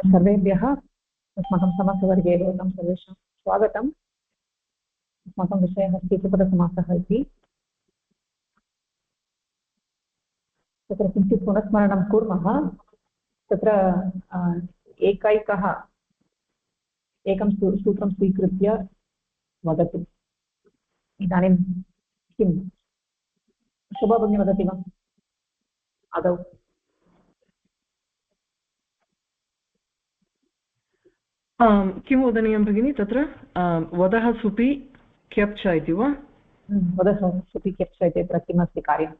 सर्वेभ्यः अस्माकं समासवर्गे भवतां सर्वेषां स्वागतम्। अस्माकं विषयः अस्ति उपपदसमासः इति। तत्र किञ्चित् पुनस्मरणं कुर्मः। तत्र एकं सूत्रं स्वीकृत्य वदतु। इदानीं किं शोभा भगिनी वदति वा आदौ? किं वदनीयं भगिनि? तत्र वदः सुपि क्यप् च इति वा? वदः सुपि क्यप् च इति किमस्ति कार्यं?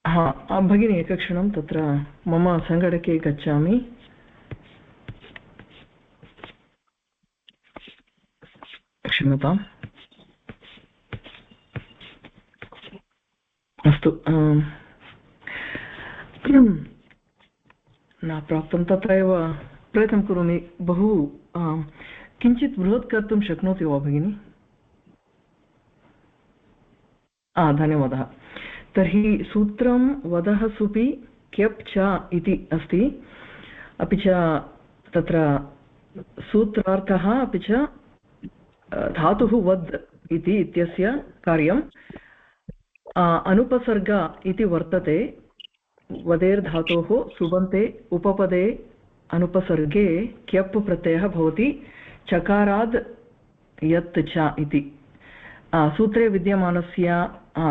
हा भगिनि, एकक्षणं तत्र मम सङ्गणके गच्छामि। क्षम्यताम्। अस्तु, न प्राप्तं, तत्रैव प्रयत्नं करोमि। बहु किञ्चित् बृहत् कर्तुं शक्नोति वा भगिनि? धन्यवादः। तर्हि सूत्रं वदः सुपि क्यप् च इति अस्ति। अपि च तत्र सूत्रार्थः अपि च धातुः वद् इति इत्यस्य कार्यम् अनुपसर्ग इति वर्तते। वदेर्धातोः सुबन्ते उपपदे अनुपसर्गे क्यप् प्रत्ययः भवति चकाराद् यत् च इति। सूत्रे विद्यमानस्य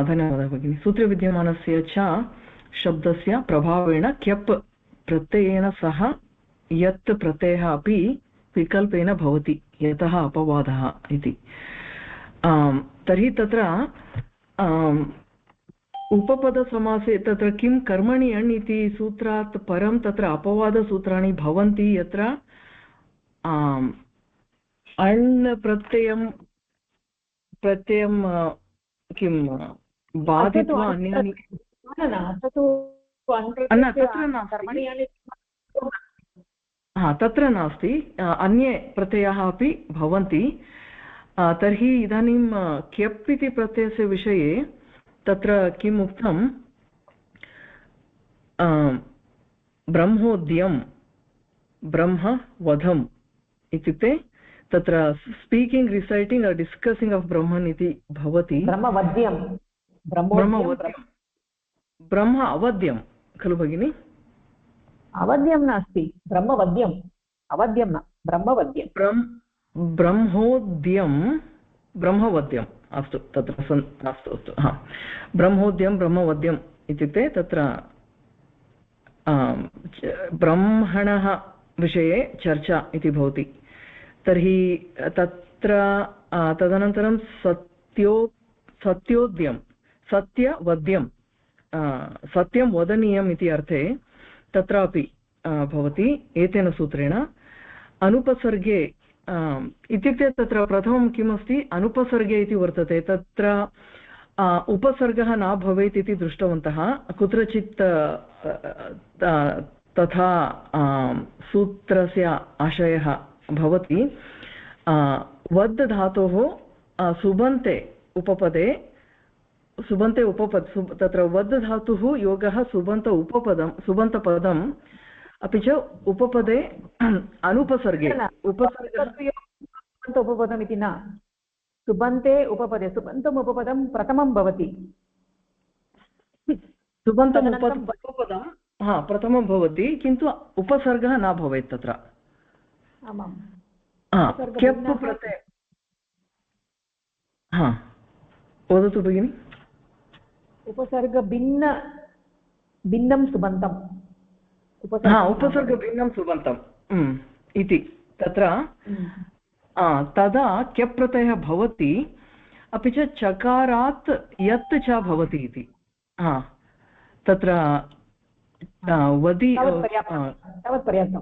धन्यवादः भगिनि। सूत्रे विद्यमानस्य च शब्दस्य प्रभावेण क्यप् प्रत्ययेन सह यत् प्रत्ययः अपि विकल्पेन भवति, यतः अपवादः इति। तर्हि तत्र उपपदसमासे तत्र किं कर्मणि अण् इति सूत्रात् परं तत्र अपवादसूत्राणि भवन्ति, यत्र अण् प्रत्ययं किं बाधित्वा अन्यानि तत्र नास्ति, अन्ये प्रत्ययाः अपि भवन्ति। तर्हि इदानीं क्यप् इति प्रत्ययस्य विषये तत्र किम् उक्तं? ब्रह्मोद्यं ब्रह्मवधम् इत्युक्ते तत्र स्पीकिङ्ग्, रिसैटिङ्ग् आर् डिस्कसिङ्ग् आफ् ब्रह्मन् इति भवति। ब्रह्म अवद्यं खलु भगिनि? अवद्यं नास्ति, ब्रह्मवद्यम्। अवद्यं न, ब्रह्मवद्यं। ब्रह्मोद्यं ब्रह्मवद्यम्। अस्तु, तत्र अस्तु अस्तु, हा, ब्रह्मोद्यं ब्रह्मवद्यम् इत्युक्ते तत्र ब्रह्मणः विषये चर्चा इति भवति। तर्हि तत्र तदनन्तरं सत्योद्यं सत्यवद्यं सत्यं वदनीयम् इति अर्थे तत्रापि भवति एतेन सूत्रेण। अनुपसर्गे इत्युक्ते तत्र प्रथमं किमस्ति, अनुपसर्गे इति वर्तते। तत्र उपसर्गः न भवेत् इति दृष्टवन्तः। कुत्रचित् तथा सूत्रस्य आशयः भवति। वद् धातोः सुबन्ते उपपदे तत्र वद् धातुः योगः सुबन्तपदम् अपि च उपपदे अनुपसर्गे उपपदम् इति न, सुबन्ते उपपदे। सुबन्तम् उपपदं प्रथमं भवति। सुबन्तम् उपपदं प्रथमं भवति, किन्तु उपसर्गः न भवेत् तत्र। आमां, क्यप् प्रत्यय। वदतु भगिनि। उपसर्गभिन्नं सुबन्तम्। उपसर्गभिन्नं सुबन्तम् इति तत्र तदा क्यप् प्रत्ययः भवति। अपि च चकारात् यत् च भवति इति। तत्र वदि तावत् पर्याप्तं।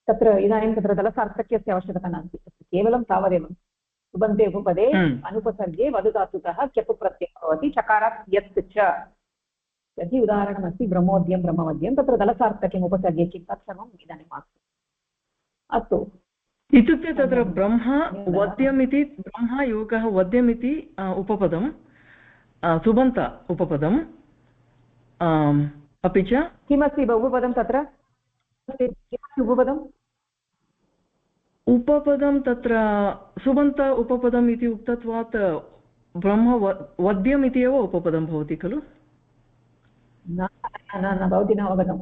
तत्र इदानीं तत्र दलसार्थक्यस्य आवश्यकता नास्ति, केवलं तावदेव। सुबन्ते उपपदे अनुपसर्गे वदुधातुतः क्यप् प्रत्ययः भवति चकारात् यत् च। तर्हि उदाहरणमस्ति ब्रह्मोद्यं ब्रह्मवद्यं। तत्र दलसार्थक्यम् उपसर्गे किं तत्सर्वम् इदानीं मास्तु। अस्तु, इत्युक्ते तत्र ब्रह्म वद्यम् इति, ब्रह्मयोगः वद्यम् इति उपपदं, सुबन्त उपपदम्। अपि च किमस्ति उपपदं तत्र? किमस्ति उपपदम्? उपपदं तत्र सुबन्त उपपदम् इति उक्तत्वात् ब्रह्म वद्यम् इति एव उपपदं भवति खलु? न न भवती न अवगतं।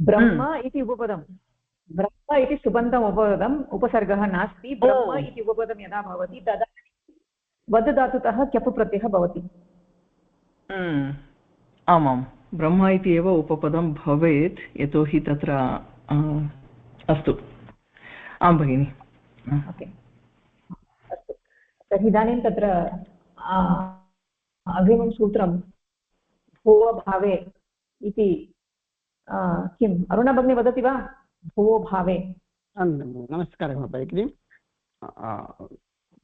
ब्रह्म इति उपपदं, ब्रह्म इति सुबन्तम् उपपदम्, उपसर्गः नास्ति। ब्रह्म इति उपपदं यदा भवति तदा वद् धातुतः क्यप् प्रत्ययः भवति। आमां, ब्रह्म इति एव उपपदं भवेत्, यतोहि तत्र अस्तु। आं भगिनि। ओके, अस्तु। तर्हि इदानीं तत्र अग्रिमं सूत्रं भुवो भावे इति किम् अरुणा भगिनी वदति वा? भुवो भावे। नमस्कारः भगिनि।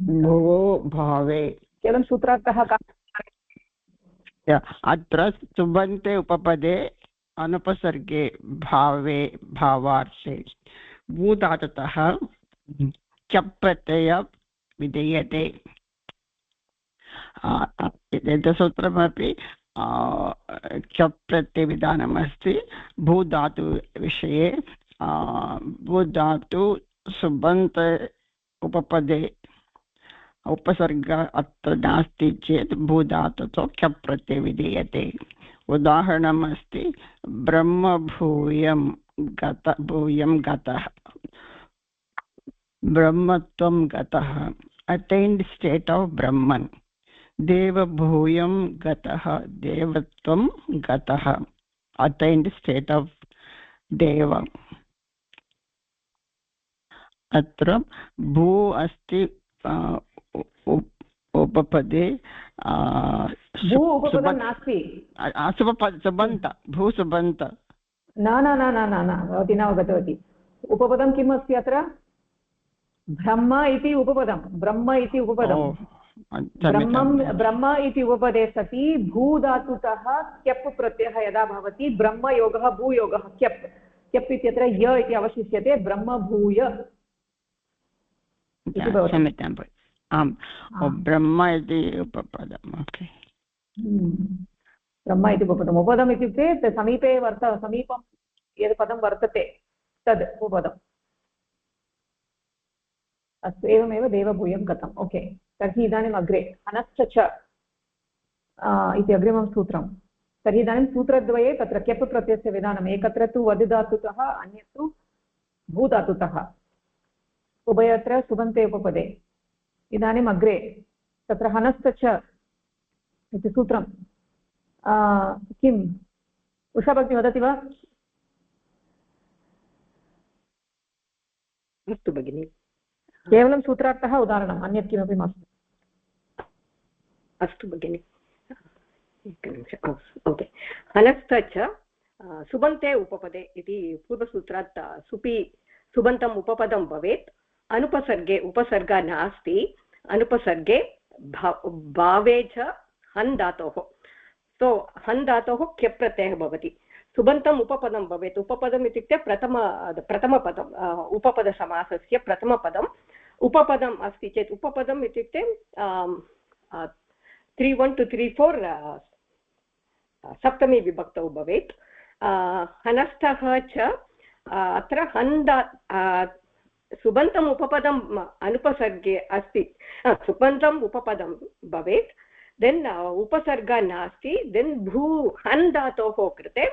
भुवो भावे केवलं सूत्रार्थः अत्र सुबन्ते उपपदे अनुपसर्गे भावे भावार्थे भूधातुतः क्यप् प्रत्ययः विधीयते। सूत्रमपि क्यप् प्रत्ययविधानमस्ति। भूधातु विषये भूधातु सुबन्त उपपदे उपसर्ग अत्र नास्ति चेत् भूधातुतो क्यप् प्रत्ययः विधीयते। उदाहरणम् अस्ति ब्रह्मभूयं गतः, ब्रह्मत्वं गतः, अटैन्ड स्टेट ऑफ ब्रह्मन्। देवभूयं गतः, देवत्वं गतः, अटैन्ड स्टेट ऑफ देव। अत्र भू अस्ति उपपदे नास्ति। सुबन्त, भू सुबन्त। न न न न न भवती न अवगतवती। उपपदं किम् अस्ति अत्र? ब्रह्म इति उपपदं, ब्रह्म इति उपपदं। ब्रह्म इति उपपदे सति भूधातुतः क्यप् प्रत्ययः यदा भवति, ब्रह्मयोगः भूयोगः क्यप्, क्यप् इत्यत्र य इति अवशिष्यते, ब्रह्मभूय इति भवति। आम्, ब्रह्म इति उपपदम्। ओके, ब्रह्म इति उपपदम्। उपपदम् इत्युक्ते समीपे समीपं यद् पदं वर्तते तद् उपपदम्। अस्तु, एवमेव देवभूयं गतम्। ओके, तर्हि इदानीम् अग्रे अनश्च च इति अग्रिमं सूत्रं। तर्हि इदानीं सूत्रद्वये तत्र क्यप् प्रत्ययस्य विधानम्। एकत्र तु वद् धातुतः, अन्यत् भूधातुतः, उभयत्र सुबन्ते उपपदे। इदानीम् अग्रे तत्र हनश्च च इति सूत्रं किम्? उषा भगिनी वदति वा? अस्तु भगिनि, केवलं सूत्रार्थः, उदाहरणम्, अन्यत् किमपि मास्तु। अस्तु भगिनि, एकनिमिषम्। ओके, हनश्च च सुबन्ते उपपदे इति पूर्वसूत्रात् सुबन्तम् उपपदं भवेत्। अनुपसर्गे उपसर्गः नास्ति। अनुपसर्गे भावे च हन् धातोः, सो हन् धातोः क्यप् प्रत्ययः भवति। सुबन्तम् उपपदं भवेत्। उपपदम् इत्युक्ते प्रथमपदम्, उपपदसमासस्य प्रथमपदम्। उपपदम् अस्ति चेत्, उपपदम् इत्युक्ते 3-1 to 3-4 सप्तमी विभक्तौ भवेत्। हनस्थः च अत्र हन् सुबन्तम् उपपदम् अनुपसर्गे अस्ति। सुबन्तम् उपपदं भवेत्, देन् उपसर्गः नास्ति, देन् भू हन् धातोः कृते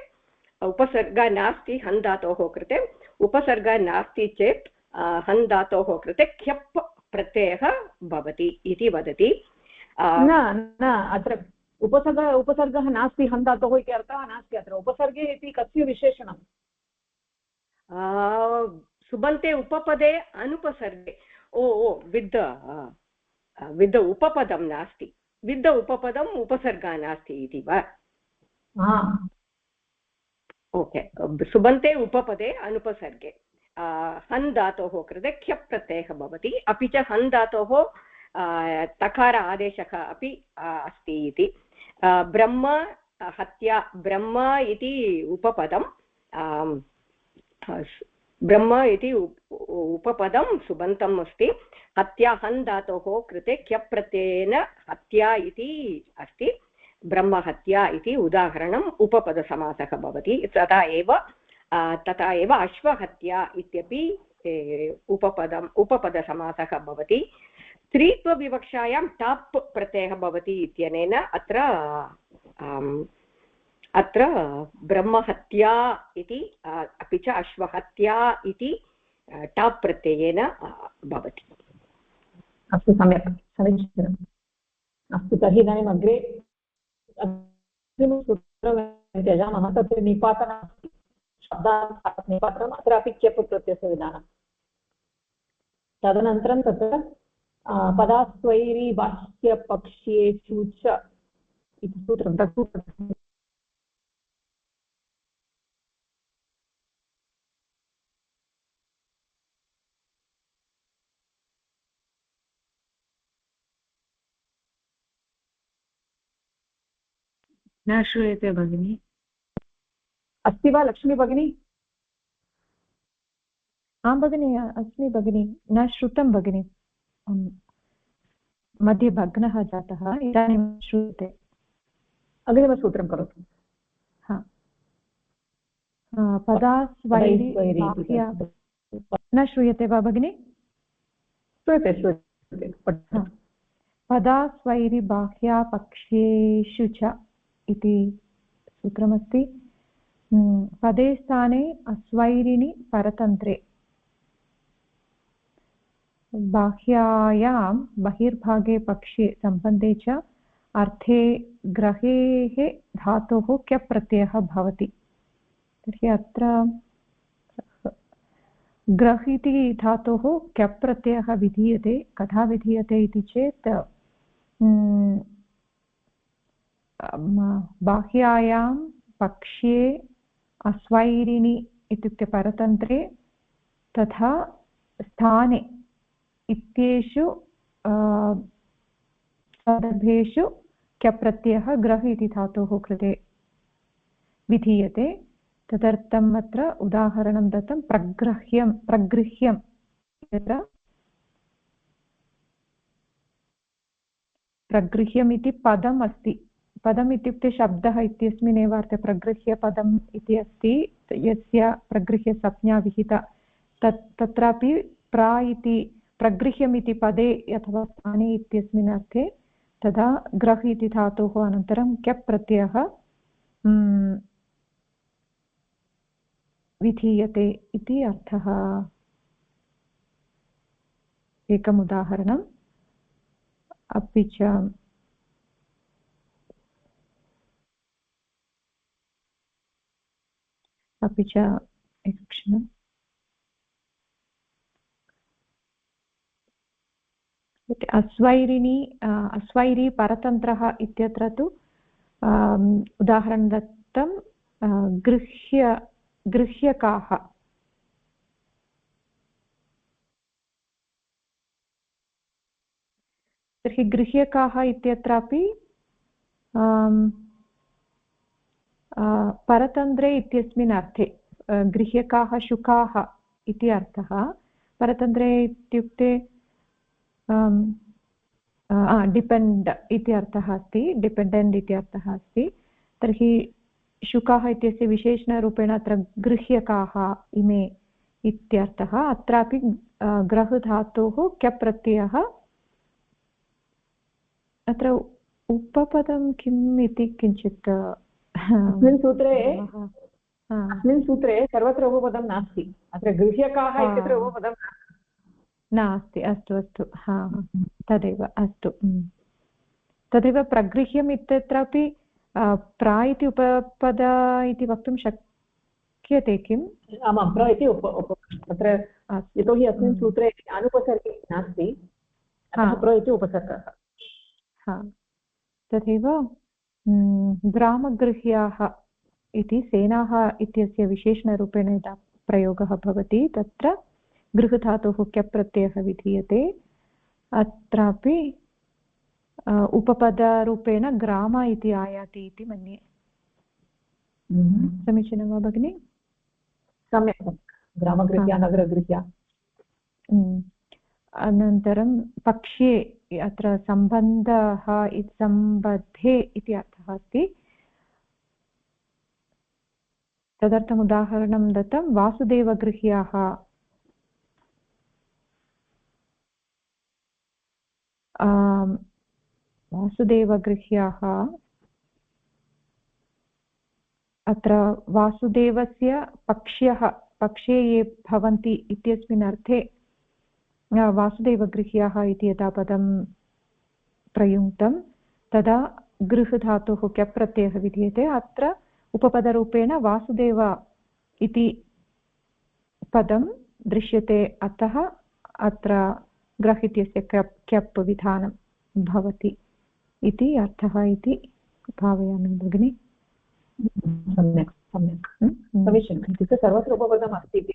उपसर्गः नास्ति। हन् धातोः कृते उपसर्गः नास्ति चेत् हन् धातोः कृते क्यप् प्रत्ययः भवति इति वदति। न न, अत्र उपसर्गः नास्ति हन् धातोः इति अर्थः नास्ति। अत्र उपसर्गे इति कस्य विशेषणं? सुबन्ते उपपदे अनुपसर्गे विद् उपपदं नास्ति, विद् उपपदम् उपसर्गः नास्ति इति वा? ओके, सुबन्ते उपपदे अनुपसर्गे हन् धातोः कृते क्यप् प्रत्ययः भवति। अपि च हन् धातोः तकार आदेशः अपि अस्ति इति। ब्रह्म हत्या, ब्रह्म इति उपपदं, ब्रह्म इति उपपदं सुबन्तम् अस्ति। हत्या हन् धातोः कृते क्यप् प्रत्ययेन हत्या इति अस्ति। ब्रह्महत्या इति उदाहरणम् उपपदसमासः भवति। तथा एव तथा एव अश्वहत्या इत्यपि उपपदसमासः भवति। स्त्रीत्वविवक्षायां टाप् प्रत्ययः भवति इत्यनेन अत्र ब्रह्महत्या इति अपि च अश्वहत्या इति टाप् प्रत्ययेन भवति। अस्तु, सम्यक्, समीचीनम्। अस्तु, तर्हि इदानीम् अग्रे सूत्रं त्यजामः। तत्र निपातनम् अस्ति, शब्दात् निपातनम्, अत्रापि क्यप् प्रत्ययस्य विधानं। तदनन्तरं तत्र पदास्त्वैरी बाह्यपक्ष्येषु च इति सूत्रं, तत्सूत्रं न श्रूयते भगिनी। अस्ति वा लक्ष्मी भगिनी? आं भगिनी, अस्मि भगिनी, न श्रुतं भगिनी, मध्ये भग्नः जातः, इदानीं श्रूयते। अग्रिमसूत्रं करोतु। हा, पदास्वैरी बाह्या, न श्रूयते वा भगिनी? श्रूयते, श्रूयते। पदास्वैरी बाह्या पक्ष्येषु च इति सूत्रमस्ति। पदे स्थाने अस्वैरिणि परतन्त्रे, बाह्यायां बहिर्भागे पक्षे सम्बन्धे च अर्थे ग्रहेः धातोः क्यप् प्रत्ययः भवति। तर्हि अत्र ग्रह इति धातोः क्यप् प्रत्ययः विधीयते। कदा विधीयते इति चेत् बाह्यायां पक्ष्ये अस्वैरिणि इत्युक्ते परतन्त्रे तथा स्थाने इत्येषु सन्दर्भेषु क्यप् प्रत्ययः ग्रह इति धातोः कृते विधीयते। तदर्थम् अत्र उदाहरणं दत्तं, प्रगृह्यं यत्र प्रगृह्यम् इति पदम् अस्ति। पदम् इत्युक्ते शब्दः इत्यस्मिन् अर्थे प्रगृह्य पदम् इति अस्ति, यस्य प्रगृह्यसंज्ञा विहिता। तत्रापि प्रा इति प्रगृह्यम् इति पदे अथवा स्थाने इत्यस्मिन् अर्थे तदा ग्रह इति धातोः अनन्तरं क्यप् प्रत्ययः विधीयते इति अर्थः। एकम् उदाहरणम्। अपि च एकक्षणम्, अस्वैरिणी अस्वैरी परतन्त्रः इत्यत्र तु उदाहरणं दत्तं, गृह्यकाः। तर्हि गृह्यकाः इत्यत्रापि परतन्त्रे इत्यस्मिन् अर्थे गृह्यकाः शुकाः इति अर्थः। परतन्त्रे इत्युक्ते डिपेण्ड् इति अर्थः अस्ति, डिपेण्डेण्ट् इति अर्थः अस्ति। तर्हि शुकाः इत्यस्य विशेषणरूपेण अत्र गृह्यकाः इमे इत्यर्थः। अत्रापि ग्रहधातोः क्यप् प्रत्ययः। अत्र उपपदं किम् इति किञ्चित् अस्मिन् सूत्रे सर्वत्र उपपदं नास्ति। अत्र गृह्यकाः इत्यत्र उपपदं नास्ति। अस्तु अस्तु, हा तदेव, अस्तु। तदेव प्रगृह्यम् इत्यत्रापि प्रा इति उपपद इति वक्तुं शक्यते किम्? आमां, प्र इति तत्र यतोहि अस्मिन् सूत्रे अनुपसर्गे नास्ति, प्र इति उपसर्गः। हा, तथैव ग्रामगृह्याः इति सेनाः इत्यस्य विशेषणरूपेण यदा प्रयोगः भवति तत्र गृहधातोः क्यप् प्रत्ययः विधीयते। अत्रापि उपपदरूपेण ग्राम इति आयाति इति मन्ये। समीचीनं वा भगिनि? सम्यक्, ग्रामगृह्या नगरगृह्या। अनन्तरं पक्ष्ये अत्र सम्बन्धः सम्बद्धे इति अर्थः अस्ति। तदर्थम् उदाहरणं दत्तं वासुदेवगृह्याः वासुदेवगृह्याः अत्र वासुदेवस्य पक्षे ये भवन्ति इत्यस्मिन् अर्थे वासुदेवगृह्याः इति यदा पदं प्रयुक्तं तदा गृहधातुः क्यप् प्रत्ययः विधीयते। अत्र उपपदरूपेण वासुदेव इति पदं दृश्यते, अतः अत्र ग्रह इत्यस्य क्यप् विधानं भवति इति अर्थः इति भावयामि भगिनि। सम्यक् सम्यक् समीचीनम्। इत्युक्ते सर्वत्र उपपदम् अस्ति इति।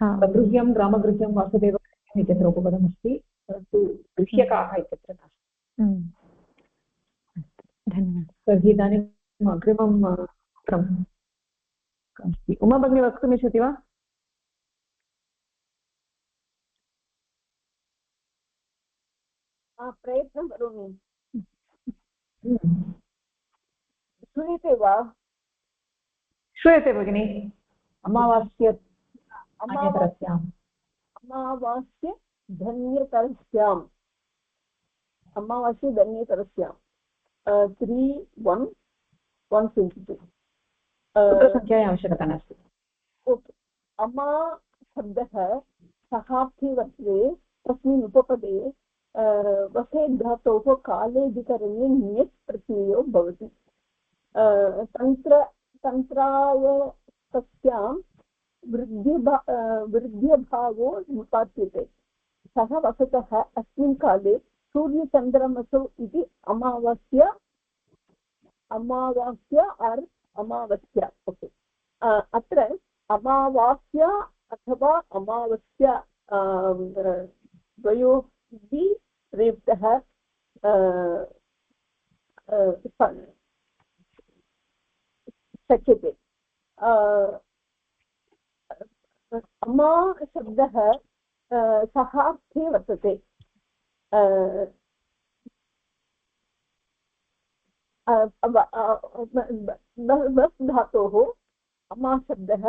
गृह्यं ग्रामगृह्यं वासुदेवगृह्यम् इत्यत्र उपपदम् अस्ति, परन्तु गृह्यकाः इत्यत्र नास्ति। धन्यवादः। तर्हि इदानीम् अग्रिमं सूत्रम् अस्ति। उमा भगिनी वक्तुमिच्छति वा? प्रयत्नं करोमि। श्रूयते वा? श्रूयते भगिनि। अमावास्य धन्यतरस्याम् अमावास्य धन्यतरस्याम् 3:1:122 सूत्रसङ्ख्यायाः आवश्यकता नास्ति। ओके। अमा शब्दः सहार्थीवत्वे तस्मिन् उपपदे वसे धातोः कालेधिकरणे ण्यत् प्रत्ययो भवति। तन्त्रायतस्यां वृद्ध्यभावो निपात्यते। सः वसतः अस्मिन् काले सूर्यचन्द्रमसौ इति अमावास्या ओके। अत्र अमावास्या अथवा अमावास्या द्वयोः प्रयुक्तः शक्यते। अमा शब्दः सहार्थे वर्तते। वस् धातोः अमा शब्दः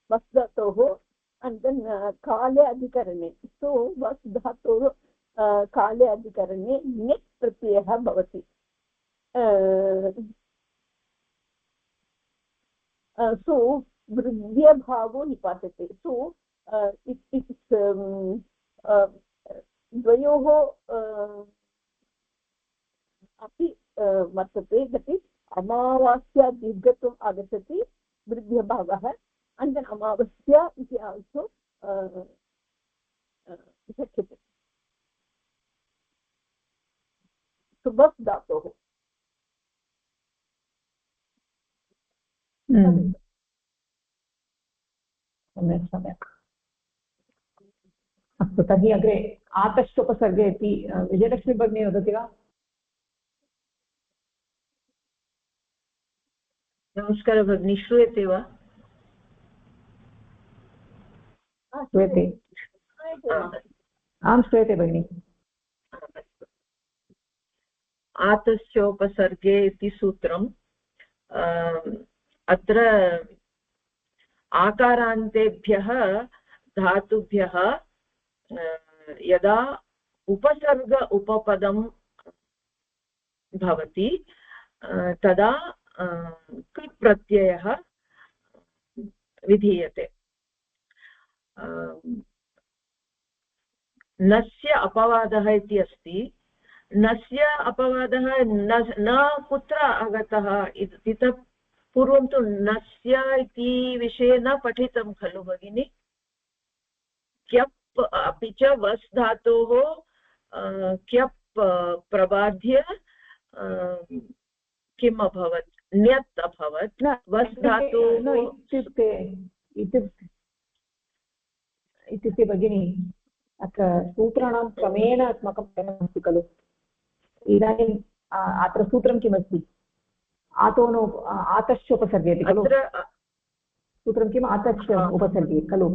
वस् धातोः काले अधिकरणे, सो वस् धातोः काले अधिकरणे ण्यत् प्रत्ययः भवति। सो वृद्ध्यभावो निपात्यते। सो द्वयोः अपि वर्तते। दट् इस् अमावास्या दीर्घत्वम् आगच्छति, वृद्ध्यभावः, and then अमावास्या इति आल्सो शक्यते। सुबस् धातोः सम्यक् सम्यक्। अस्तु, तर्हि अग्रे आतश्च उपसर्गे इति विजयलक्ष्मी भगिनी वदति वा? नमस्कारः भगिनी, श्रूयते वा? श्रूयते। आं श्रूयते भगिनि। आतश्चोपसर्गे इति सूत्रम् अत्र आकारान्तेभ्यः धातुभ्यः यदा उपसर्ग उपपदं भवति तदा कृत् प्रत्ययः विधीयते। नस्य अपवादः इति अस्ति। नस्य अपवादः न कुत्र आगतः इतः पूर्वं तु नस्य इति विषये न पठितं खलु भगिनि। क्यप् अपि च वस् धातोः क्यप् प्रबाध्य किम् अभवत्, ण्यत् अभवत्। वस् धातोः इत्युक्ते भगिनि अत्र सूत्राणां क्रमेण अस्माकं पठनम् अस्ति खलु। इदानीम् अत्र सूत्रं किमस्ति? आतोनो आतश्च उपसर्गे इति खलु सूत्रं। किम्? आतश्च उपसर्गे खलु।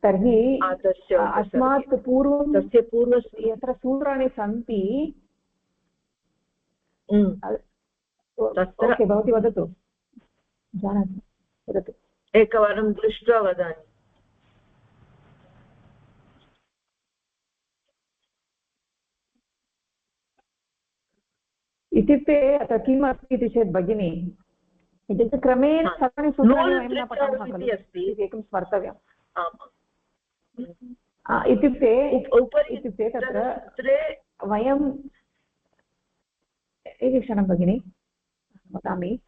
तर्हि अस्मात् पूर्वं तस्य पूर्वस्य यत्र सूत्राणि सन्ति ओके, भवती वदतु। जानाति वदतु। एकवारं दृष्ट्वा वदामि। इत्युक्ते अत्र किम् अस्ति इति चेत् भगिनी, इत्युक्ते क्रमेण सर्वाणि सूत्राणि वयं न पठामः खलु, एकं स्मर्तव्यम्। इत्युक्ते तत्र वयं एकक्षणं भगिनि वदामि।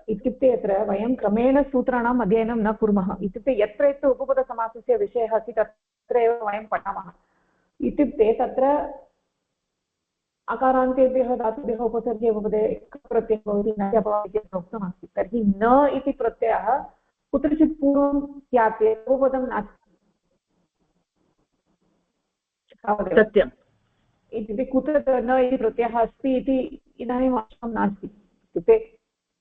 इत्युक्ते अत्र वयं क्रमेण सूत्राणाम् अध्ययनं न कुर्मः। इत्युक्ते यत्र यत्र उपपदसमासस्य विषयः अस्ति तत्र एव वयं पठामः। इत्युक्ते तत्र अकारान्तेभ्यः धातुभ्यः उपसर्गे उपपदे प्रत्ययः भवति, न अपवादः इति उक्तमस्ति। तर्हि न इति प्रत्ययः कुत्रचित् पूर्वं स्यात्, उपपदं नास्ति। सत्यम्। इत्युक्ते कुत्र न इति प्रत्ययः अस्ति इति इदानीम् आवश्यकं नास्ति। इत्युक्ते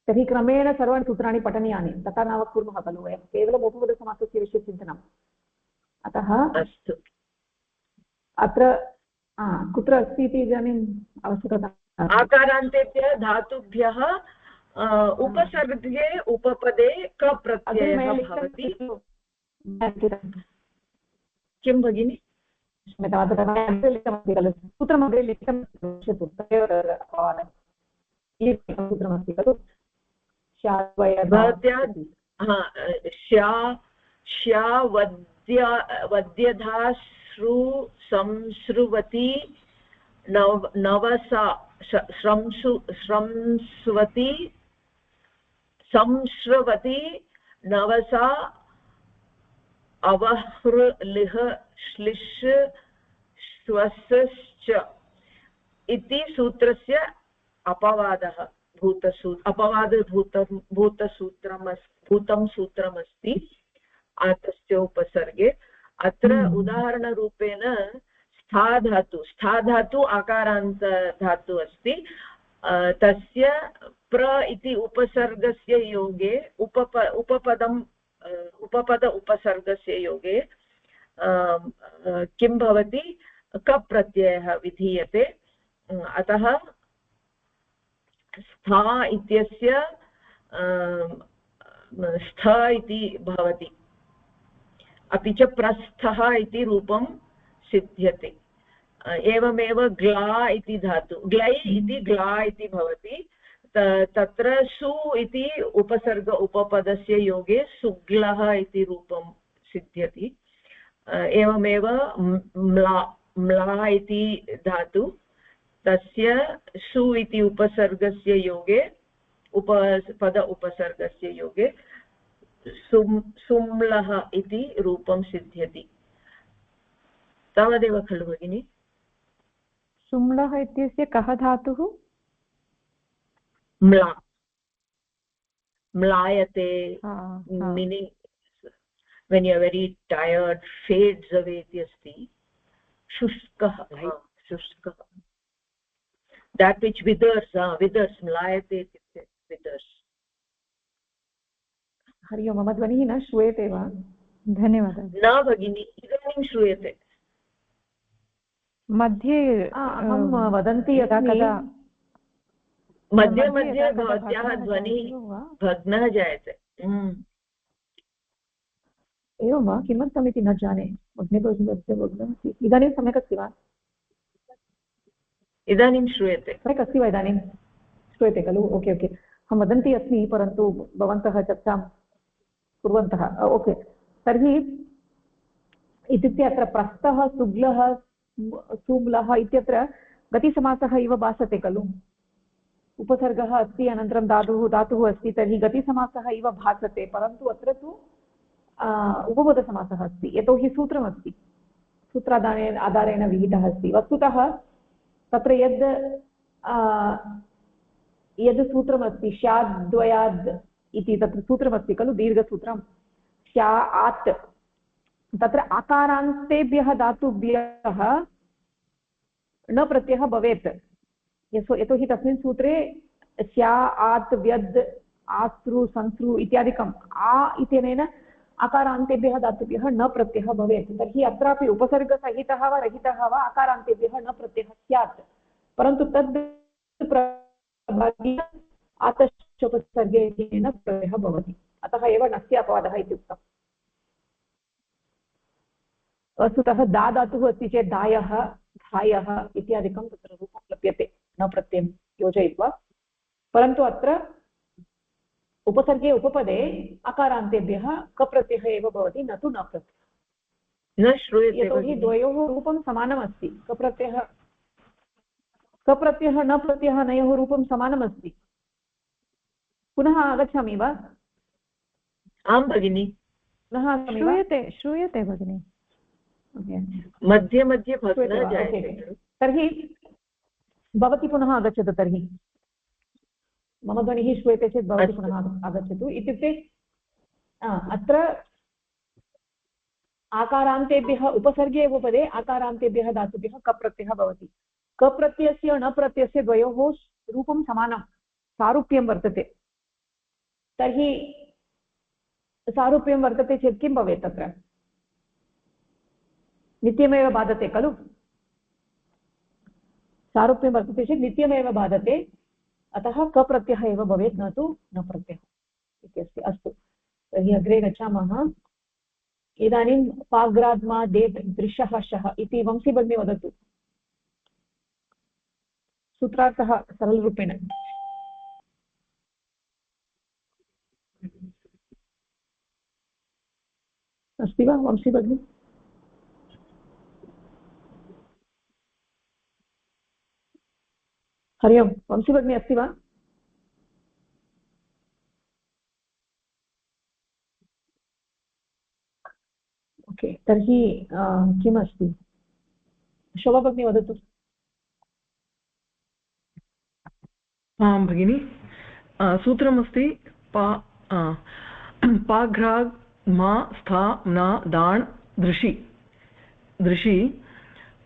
तर्हि क्रमेण सर्वाणि सूत्राणि पठनीयानि, तथा न कुर्मः खलु वयं, केवलम् उपपदसमासस्य विषये चिन्तनम्। अतः अस्तु, अत्र कुत्र अस्ति इति इदानीम् आवश्यकता। आकारान्तेभ्यः धातुभ्यः उपसर्गे उपपदे क प्रत्ययः भवति। किं भगिनि? सूत्रमग्रे लिखितं सूत्रमस्ति खलु, वद्यधाश्रु संस्रुवती नवसा श्रंस्वती संस्रवती नवसा अवहृलिह श्लिष् श्वसश्च इति सूत्रस्य अपवादः भूतं सूत्रमस्ति आतस्य उपसर्गे। अत्र उदाहरणरूपेण स्था धातु आकारान्त धातु अस्ति। तस्य प्र इति उपसर्गस्य योगे उपपद उपसर्गस्य योगे किं भवति? कप् प्रत्ययः विधीयते। अतः स्था इत्यस्य स्थ इति भवति। अपि च प्रस्थः इति रूपं सिद्ध्यते। एवमेव ग्ला इति धातु, ग्लै इति ग्ला इति भवति। तत्र सु इति उपसर्ग उपपदस्य योगे सुग्लः इति रूपं सिद्ध्यति। एवमेव म्ला इति धातु, तस्य सु इति उपसर्गस्य योगे उपपद उपसर्गस्य योगे सुम्लः इति रूपं सिद्ध्यति। तावदेव खलु भगिनि? सुम्लः इत्यस्य कः धातुः? म्ला, म्लायते, meaning when you are very tired, fades away इति अस्ति। शुष्कः, शुष्कः, that which withers, म्लायते इत्युक्ते withers। हरि ओम्, मम ध्वनिः न श्रूयते वा? धन्यवादः। न भगिनि, इदानीं श्रूयते। मध्ये अहं वदन्ती यदा कदा मध्ये मध्ये भवत्याः ध्वनिः भग्नः जायते। एवं वा? किमर्थमिति न जाने। इदानीं सम्यक् अस्ति वा? इदानीं श्रूयते। सम्यक् अस्ति वा? इदानीं श्रूयते खलु? ओके ओके, अहं वदन्ती अस्मि, परन्तु भवन्तः चर्चां कुर्वन्तः। ओके, तर्हि इत्युक्ते अत्र प्रस्थः, सुग्लः, सुम्लः इत्यत्र गतिसमासः इव भासते खलु। उपसर्गः अस्ति, अनन्तरं धातुः अस्ति, तर्हि गतिसमासः इव भासते, परन्तु अत्र तु उपपदसमासः अस्ति, यतोहि सूत्रमस्ति, सूत्राधारेण विहितः अस्ति। वस्तुतः तत्र यद् सूत्रमस्ति स्याद्वयाद् इति, तत्र सूत्रमस्ति खलु, दीर्घसूत्रं स्यात्, तत्र आकारान्तेभ्यः धातुभ्यः न प्रत्ययः भवेत्। यतोहि तस्मिन् सूत्रे स्या आत् व्यद् आस्रु संस्रु इत्यादिकम् आ इत्यनेन आकारान्तेभ्यः धातुभ्यः न प्रत्ययः भवेत्। तर्हि अत्रापि उपसर्गसहितः वा रहितः वा आकारान्तेभ्यः न प्रत्ययः स्यात्, परन्तु तद् आतश्चोपसर्गे इत्यनेन प्रत्ययः भवति। अतः एव नस्य अपवादः इति उक्तम् वस्तुतः दा धातुः अस्ति चेत् दायः धायः इत्यादिकं तत्र रूपं लभ्यते न प्रत्ययं योजयित्वा परन्तु अत्र उपसर्गे उपपदे अकारान्तेभ्यः कप्रत्ययः एव भवति न तु न प्रत्ययः न श्रूयते यतोहि द्वयोः रूपं समानमस्ति कप्रत्ययः न प्रत्ययः नयोः रूपं समानमस्ति पुनः आगच्छामि वा आं भगिनि श्रूयते भगिनि मध्ये मध्ये भग्नः जायते तर्हि भवती पुनः आगच्छतु तर्हि मम ध्वनिः श्रूयते चेत् भवती पुनः आगच्छतु इत्युक्ते अत्र आकारान्तेभ्यः उपसर्गे उपपदे आकारान्तेभ्यः धातुभ्यः कप्रत्ययः भवति कप्रत्ययस्य न प्रत्ययस्य द्वयोः रूपं समानं सारूप्यं वर्तते तर्हि सारूप्यं वर्तते चेत् किं भवेत् तत्र नित्यमेव बाधते खलु सारूप्यं वर्तते चेत् नित्यमेव बाधते अतः कप्रत्ययः एव भवेत् न तु न प्रत्ययः इत्यस्ति अस्तु तर्हि अग्रे गच्छामः इदानीं पाग्राद्मा देत् दृशः शः इति वंशी भगिनी वदतु सूत्रार्थः सरलरूपेण अस्ति वा वंशी भगिनी हरि ओम् वंशी भगिनी अस्ति वा ओके तर्हि किम् अस्ति शोभा भगिनी वदतु आं भगिनि सूत्रमस्ति पाघ्राग् मा स्था न दाण् दृशि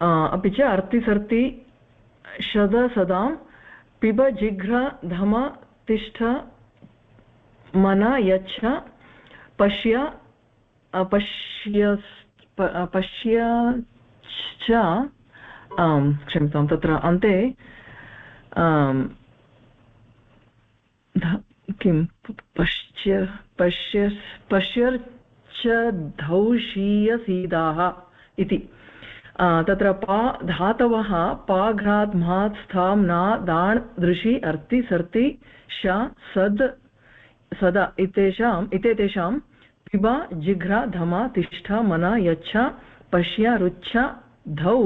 अपि च अर्तिसर्ति शद सदां पिब जिघ्र धम तिष्ठ मन यच्छ पश्य च क्षम्यतां तत्र अन्ते किं पश्यर्च धौषीयसीदाः इति तत्र पा धातवः पाघ्रात् म्हात् स्थां न दाण् दृशि अर्ति सर्ति श सद् सदा इत्येतेषां पिब जिघ्र धम तिष्ठ मन यच्छ पश्य रुच्छ धौ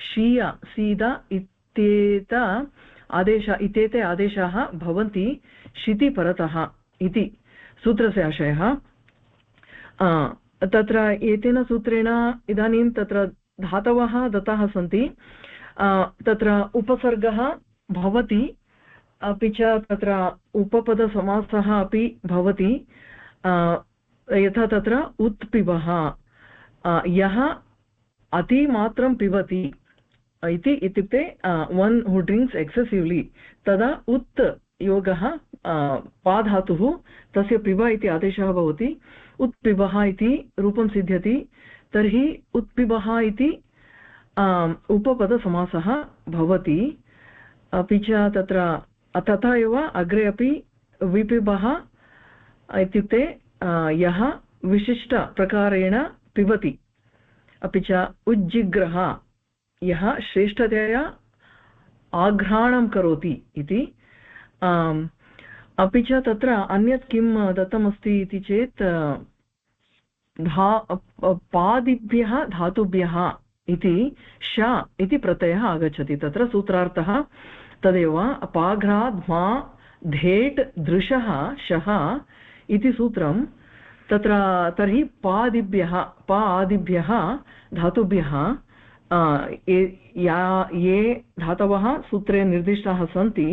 शीय सीद इत्येते आदेशाः भवन्ति शिति परतः इति सूत्रस्य आशयः तत्र एतेन सूत्रेण इदानीं तत्र धातवः दत्ताः सन्ति तत्र उपसर्गः भवति अपि च तत्र उपपदसमासः अपि भवति यथा तत्र उत्पिबः यः अतिमात्रं पिबति इत्युक्ते one who drinks excessively तदा उत् योगः पाधातुः तस्य पिब इति आदेशः भवति उत्पिबः इति रूपं सिद्ध्यति तर्हि उत्पिबः इति उपपदसमासः भवति अपि च तत्र तथा एव अग्रे अपि विपिबः इत्युक्ते यः विशिष्टप्रकारेण पिबति अपि च उज्जिग्रः यः श्रेष्ठतया आघ्राणं करोति इति अपि च तत्र अन्यत् किं दत्तमस्ति इति चेत् पादिभ्यः धातुभ्यः इति श इति प्रत्ययः आगच्छति तत्र सूत्रार्थः तदेव पाघ्राद्मा धेट् दृशः शः इति सूत्रं तत्र तर्हि पादिभ्यः धातुभ्यः ये धातवः सूत्रे निर्दिष्टाः सन्ति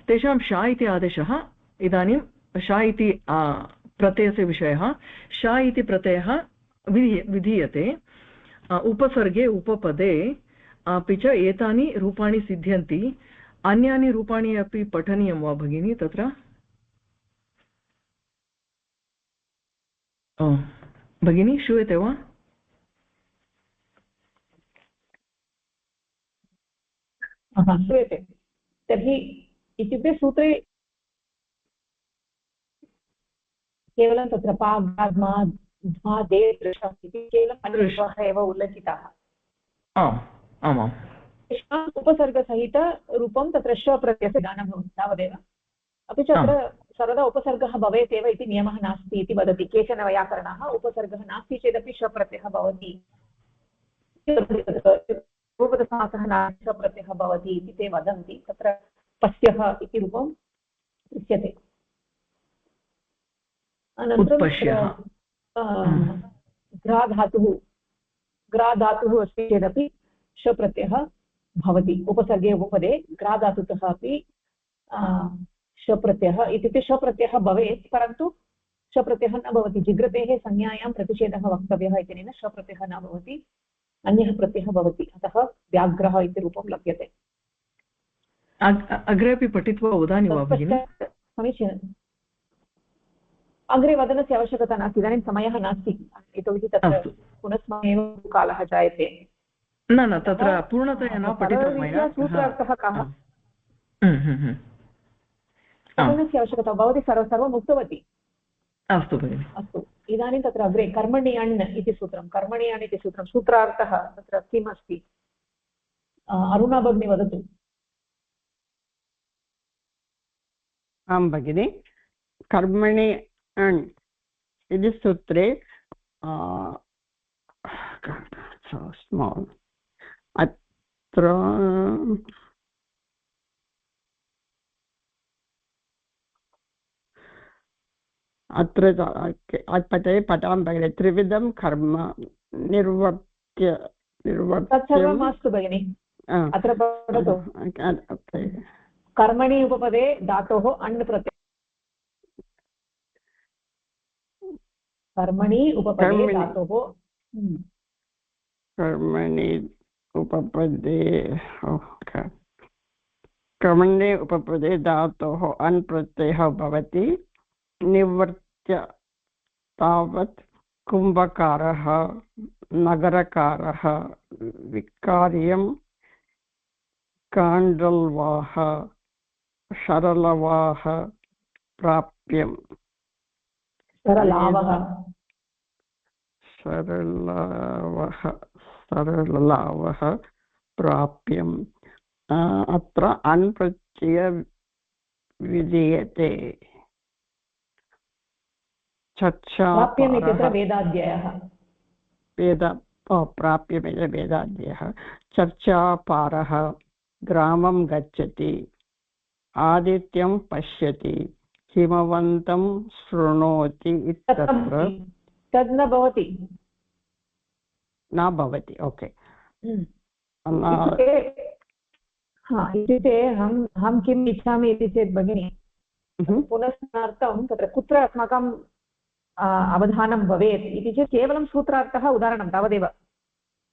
तेषां श इति आदेशः इदानीं श इति प्रत्ययस्य विषयः श इति प्रत्ययः विधीयते उपसर्गे उपपदे अपि च एतानि रूपाणि सिद्ध्यन्ति अन्यानि रूपाणि अपि पठनीयं वा भगिनी तत्र भगिनी श्रूयते वा श्रूयते तर्हि इत्युक्ते सूत्रे केवलं तत्र पा मा ध्वा दे दृशम् इति केवलं पञ्चविषयाः एव उल्लिखिताः। आम् आमाम् तेषाम् उपसर्गसहितरूपं तत्र श प्रत्ययस्य गानं भवति तावदेव। अपि च अत्र सर्वदा उपसर्गः भवेत् एव इति नियमः नास्ति इति वदति केचन वैयाकरणाः। उपसर्गः नास्ति चेदपि श प्रत्ययः भवति, पूर्वपदसमासः नास्ति श प्रत्ययः भवति इति ते वदन्ति। तत्र पश्यः इति रूपं दृश्यते। अनन्तरं ग्राधातुः अस्ति चेदपि श प्रत्ययः भवति। उपसर्गे उपपदे ग्राधातुतः अपि श प्रत्ययः इत्युक्ते श प्रत्ययः भवेत्, परन्तु श प्रत्ययः न भवति। जिग्रतेः संज्ञायां प्रतिषेधः वक्तव्यः इत्यनेन श प्रत्ययः न भवति, अन्यः प्रत्ययः भवति। अतः व्याघ्रः इति रूपं लभ्यते। अग्रे अपि पठित्वा वदामि वा भगिनि? समीचीनम्। अग्रे वदनस्य आवश्यकता नास्ति, इदानीं समयः नास्ति, यतोहि तत्र पुनस्मरणेव कालः जायते। न तत्र पूर्णतया न पठितं मया। सूत्रार्थः कः? वदनस्य आवश्यकता भवती सर्वम् उक्तवती। अस्तु भगिनि। अस्तु, इदानीं तत्र अग्रे कर्मणि अण् इति सूत्रं, कर्मणि अण् इति सूत्रं सूत्रार्थः तत्र किम् अस्ति? अरुणा भगिनी वदतु। आं भगिनि, कर्मणि अण् इति सूत्रे अत्र अत्र पठामि भगिनि। त्रिविधं कर्म निर्वर्त्य तत्सर्वं मास्तु भगिनि, अत्र पठतु। कर्मणि उपपदे धातोः अण् प्रत्ययः। कर्मणि उपपदे धातोः कर्मणि उपपदे कर्मणि उपपदे धातोः अण् प्रत्ययः भवति। निवर्त्य तावत् कुम्भकारः, नगरकारः, विकार्यं, काण्डल्वाः, शरलवाः, प्राप्यम्। सरलावः प्राप्यम्। अत्र अण् प्रत्यय विधीयते। प्राप्यम् इत्यत्र वेदाध्ययः। प्राप्यमिति वेदाध्ययः। चर्चापारः, ग्रामं गच्छति, आदित्यं पश्यति, हिमवन्तं शृणोति इत्यत्र तद् न भवति। न भवति, ओके। इत्युक्ते अहं किम् इच्छामि इति चेत् भगिनि, पुनस्मरणार्थं तत्र कुत्र अस्माकम् अवधानं भवेत् इति चेत् केवलं सूत्रार्थः उदाहरणं तावदेव।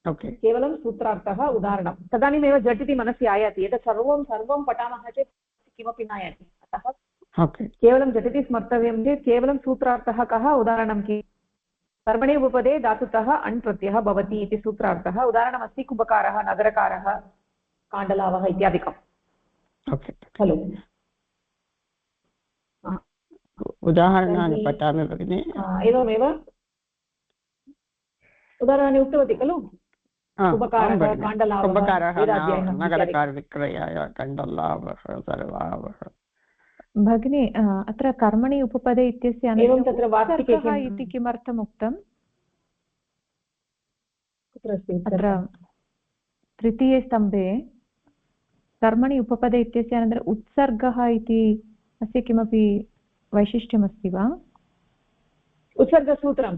केवलं सूत्रार्थः उदाहरणं, तदानीमेव झटिति मनसि आयाति। एतत् सर्वं पठामः चेत् किमपि न आयाति। अतः केवलं झटिति स्मर्तव्यं चेत् केवलं सूत्रार्थः कः, उदाहरणं किम्? कर्मणि उपपदे धातुतः अण् प्रत्ययः भवति इति सूत्रार्थः। उदाहरणमस्ति कुम्भकारः, नगरकारः, काण्डलावः इत्यादिकं खलु। उदाहरणानि पठामि भगिनि। एवमेव उदाहरणानि उक्तवती खलु। कुम्भकारः, नगरकारविक्रयाय, काण्डलावः, सरलावः। भगिनी, अत्र कर्मणि उपपदे इत्यस्य एवं तत्र वार्तिके इति किमर्थम् उक्तम्? अत्र तृतीये स्तम्भे कर्मणि उपपदे इत्यस्य अनन्तरम् उत्सर्गः इति अस्य किमपि वैशिष्ट्यमस्ति वा? उत्सर्गसूत्रं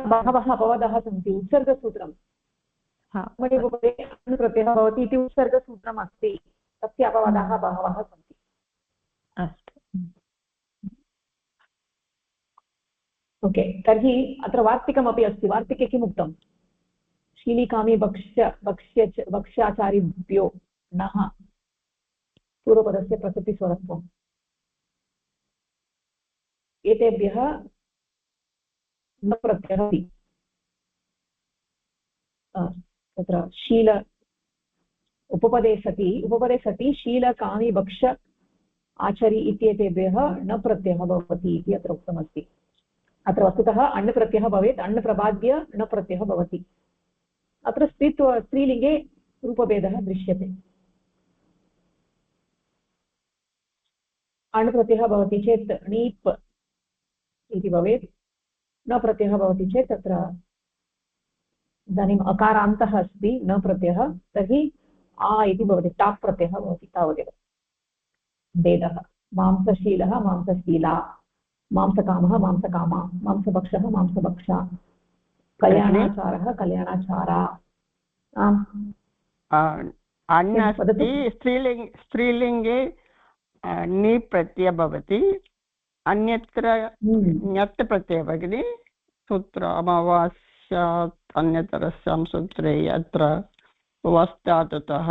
बहवः अपवादाः सन्ति। उत्सर्गसूत्रं कर्मणि उपपदे अण् प्रत्ययः भवति इति उत्सर्गसूत्रम् अस्ति, तस्य अपवादाः बहवः सन्ति। अस्तु, ओके। तर्हि अत्र वार्तिकमपि अस्ति। वार्तिके किम् उक्तं? शीलिकामि भक्ष्याचारिभ्यो नः, पूर्वपदस्य प्रकृतिस्वरत्वम्। एतेभ्यः न प्रत्ययः अस्ति। तत्र शील उपपदे सति शीलकामि भक्ष्य आचरि इत्येतेभ्यः ण प्रत्ययः भवति इति अत्र उक्तमस्ति। अत्र वस्तुतः अण् प्रत्ययः भवेत्, अण् प्रबाद्य ण प्रत्ययः भवति। अत्र स्त्रीलिङ्गे रूपभेदः दृश्यते। अण् प्रत्ययः भवति चेत् णीप् इति भवेत्, न प्रत्ययः भवति चेत् तत्र इदानीम् अकारान्तः अस्ति न प्रत्ययः, तर्हि आ इति भवति, टाप् प्रत्ययः भवति, तावदेव भेदः। मांसशीलः मांसशीला, मांसकामः मांसकामा, मांसभक्षः मांसभक्षा, कल्याणाचारः कल्याणाचारा। स्त्रीलिङ्गे नि प्रत्यय भवति, अन्यत्र ञत् प्रत्ययः भगिनि। सूत्र अमावास्यात् अन्यतरस्यां सूत्रे यत्र वस्तातुतः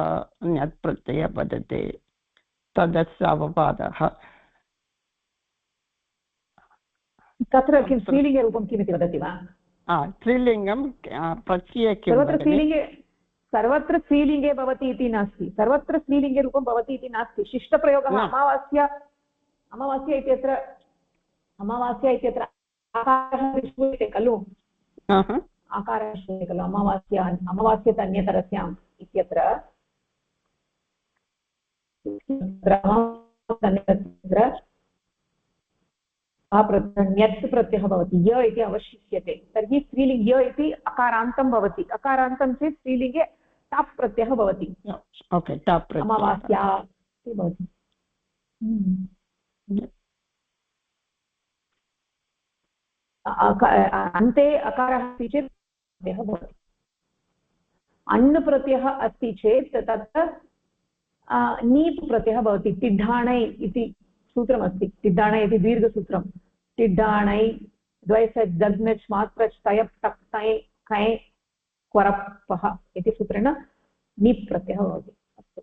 ञत् प्रत्ययः वदति तदस्य अवपादः। तत्र किं स्त्रीलिङ्गरूपं किमिति वदति वा? स्त्रीलिङ्गं प्रत्यय सर्वत्र स्त्रीलिङ्गे भवति इति नास्ति, सर्वत्र स्त्रीलिङ्गे रूपं भवति इति नास्ति। शिष्टप्रयोगः अमावास्या इत्यत्र आकारः श्रूयते खलु, आकारः श्रूयते खलु, अमावास्यत अन्यतरस्याम् इत्यत्र ण्यत् प्रत्ययः भवति, य इति अवशिष्यते। तर्हि स्त्रीलिङ्गे य इति अकारान्तं भवति, अकारान्तं चेत् स्त्रीलिङ्गे टाप् प्रत्ययः भवति। अमावास्या इति भवति। अन्ते अकारः अस्ति चेत् प्रत्ययः भवति। अण् प्रत्ययः अस्ति चेत् तत्र नीप् प्रत्ययः भवति। तिड्ढाणै इति सूत्रमस्ति, तिड्ढाणै इति दीर्घसूत्रं। तिड्ढाणै द्वयस्य दग्नच् मात्रच् तयप् टक् तै कै क्वरपः इति सूत्रेण नीप् प्रत्ययः भवति। अस्तु,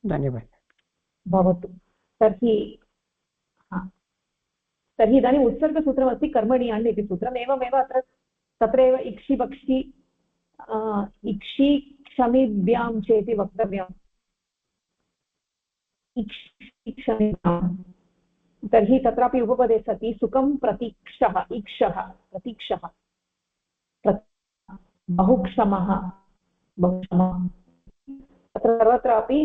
धन्यवादः। भवतु। तर्हि इदानीम् उत्सर्गसूत्रमस्ति कर्मणि अण् इति सूत्रम्। एवमेव अत्र तत्रैव इक्षि पक्षि इक्षि क्षमिभ्यां चेति वक्तव्यम्। इक्षि क्षमिभ्यां, तर्हि तत्रापि उपपदे सति सुखं प्रतीक्षः, इक्षः प्रतीक्षः, बहुक्षमः बहुक्षमः। तत्र सर्वत्रापि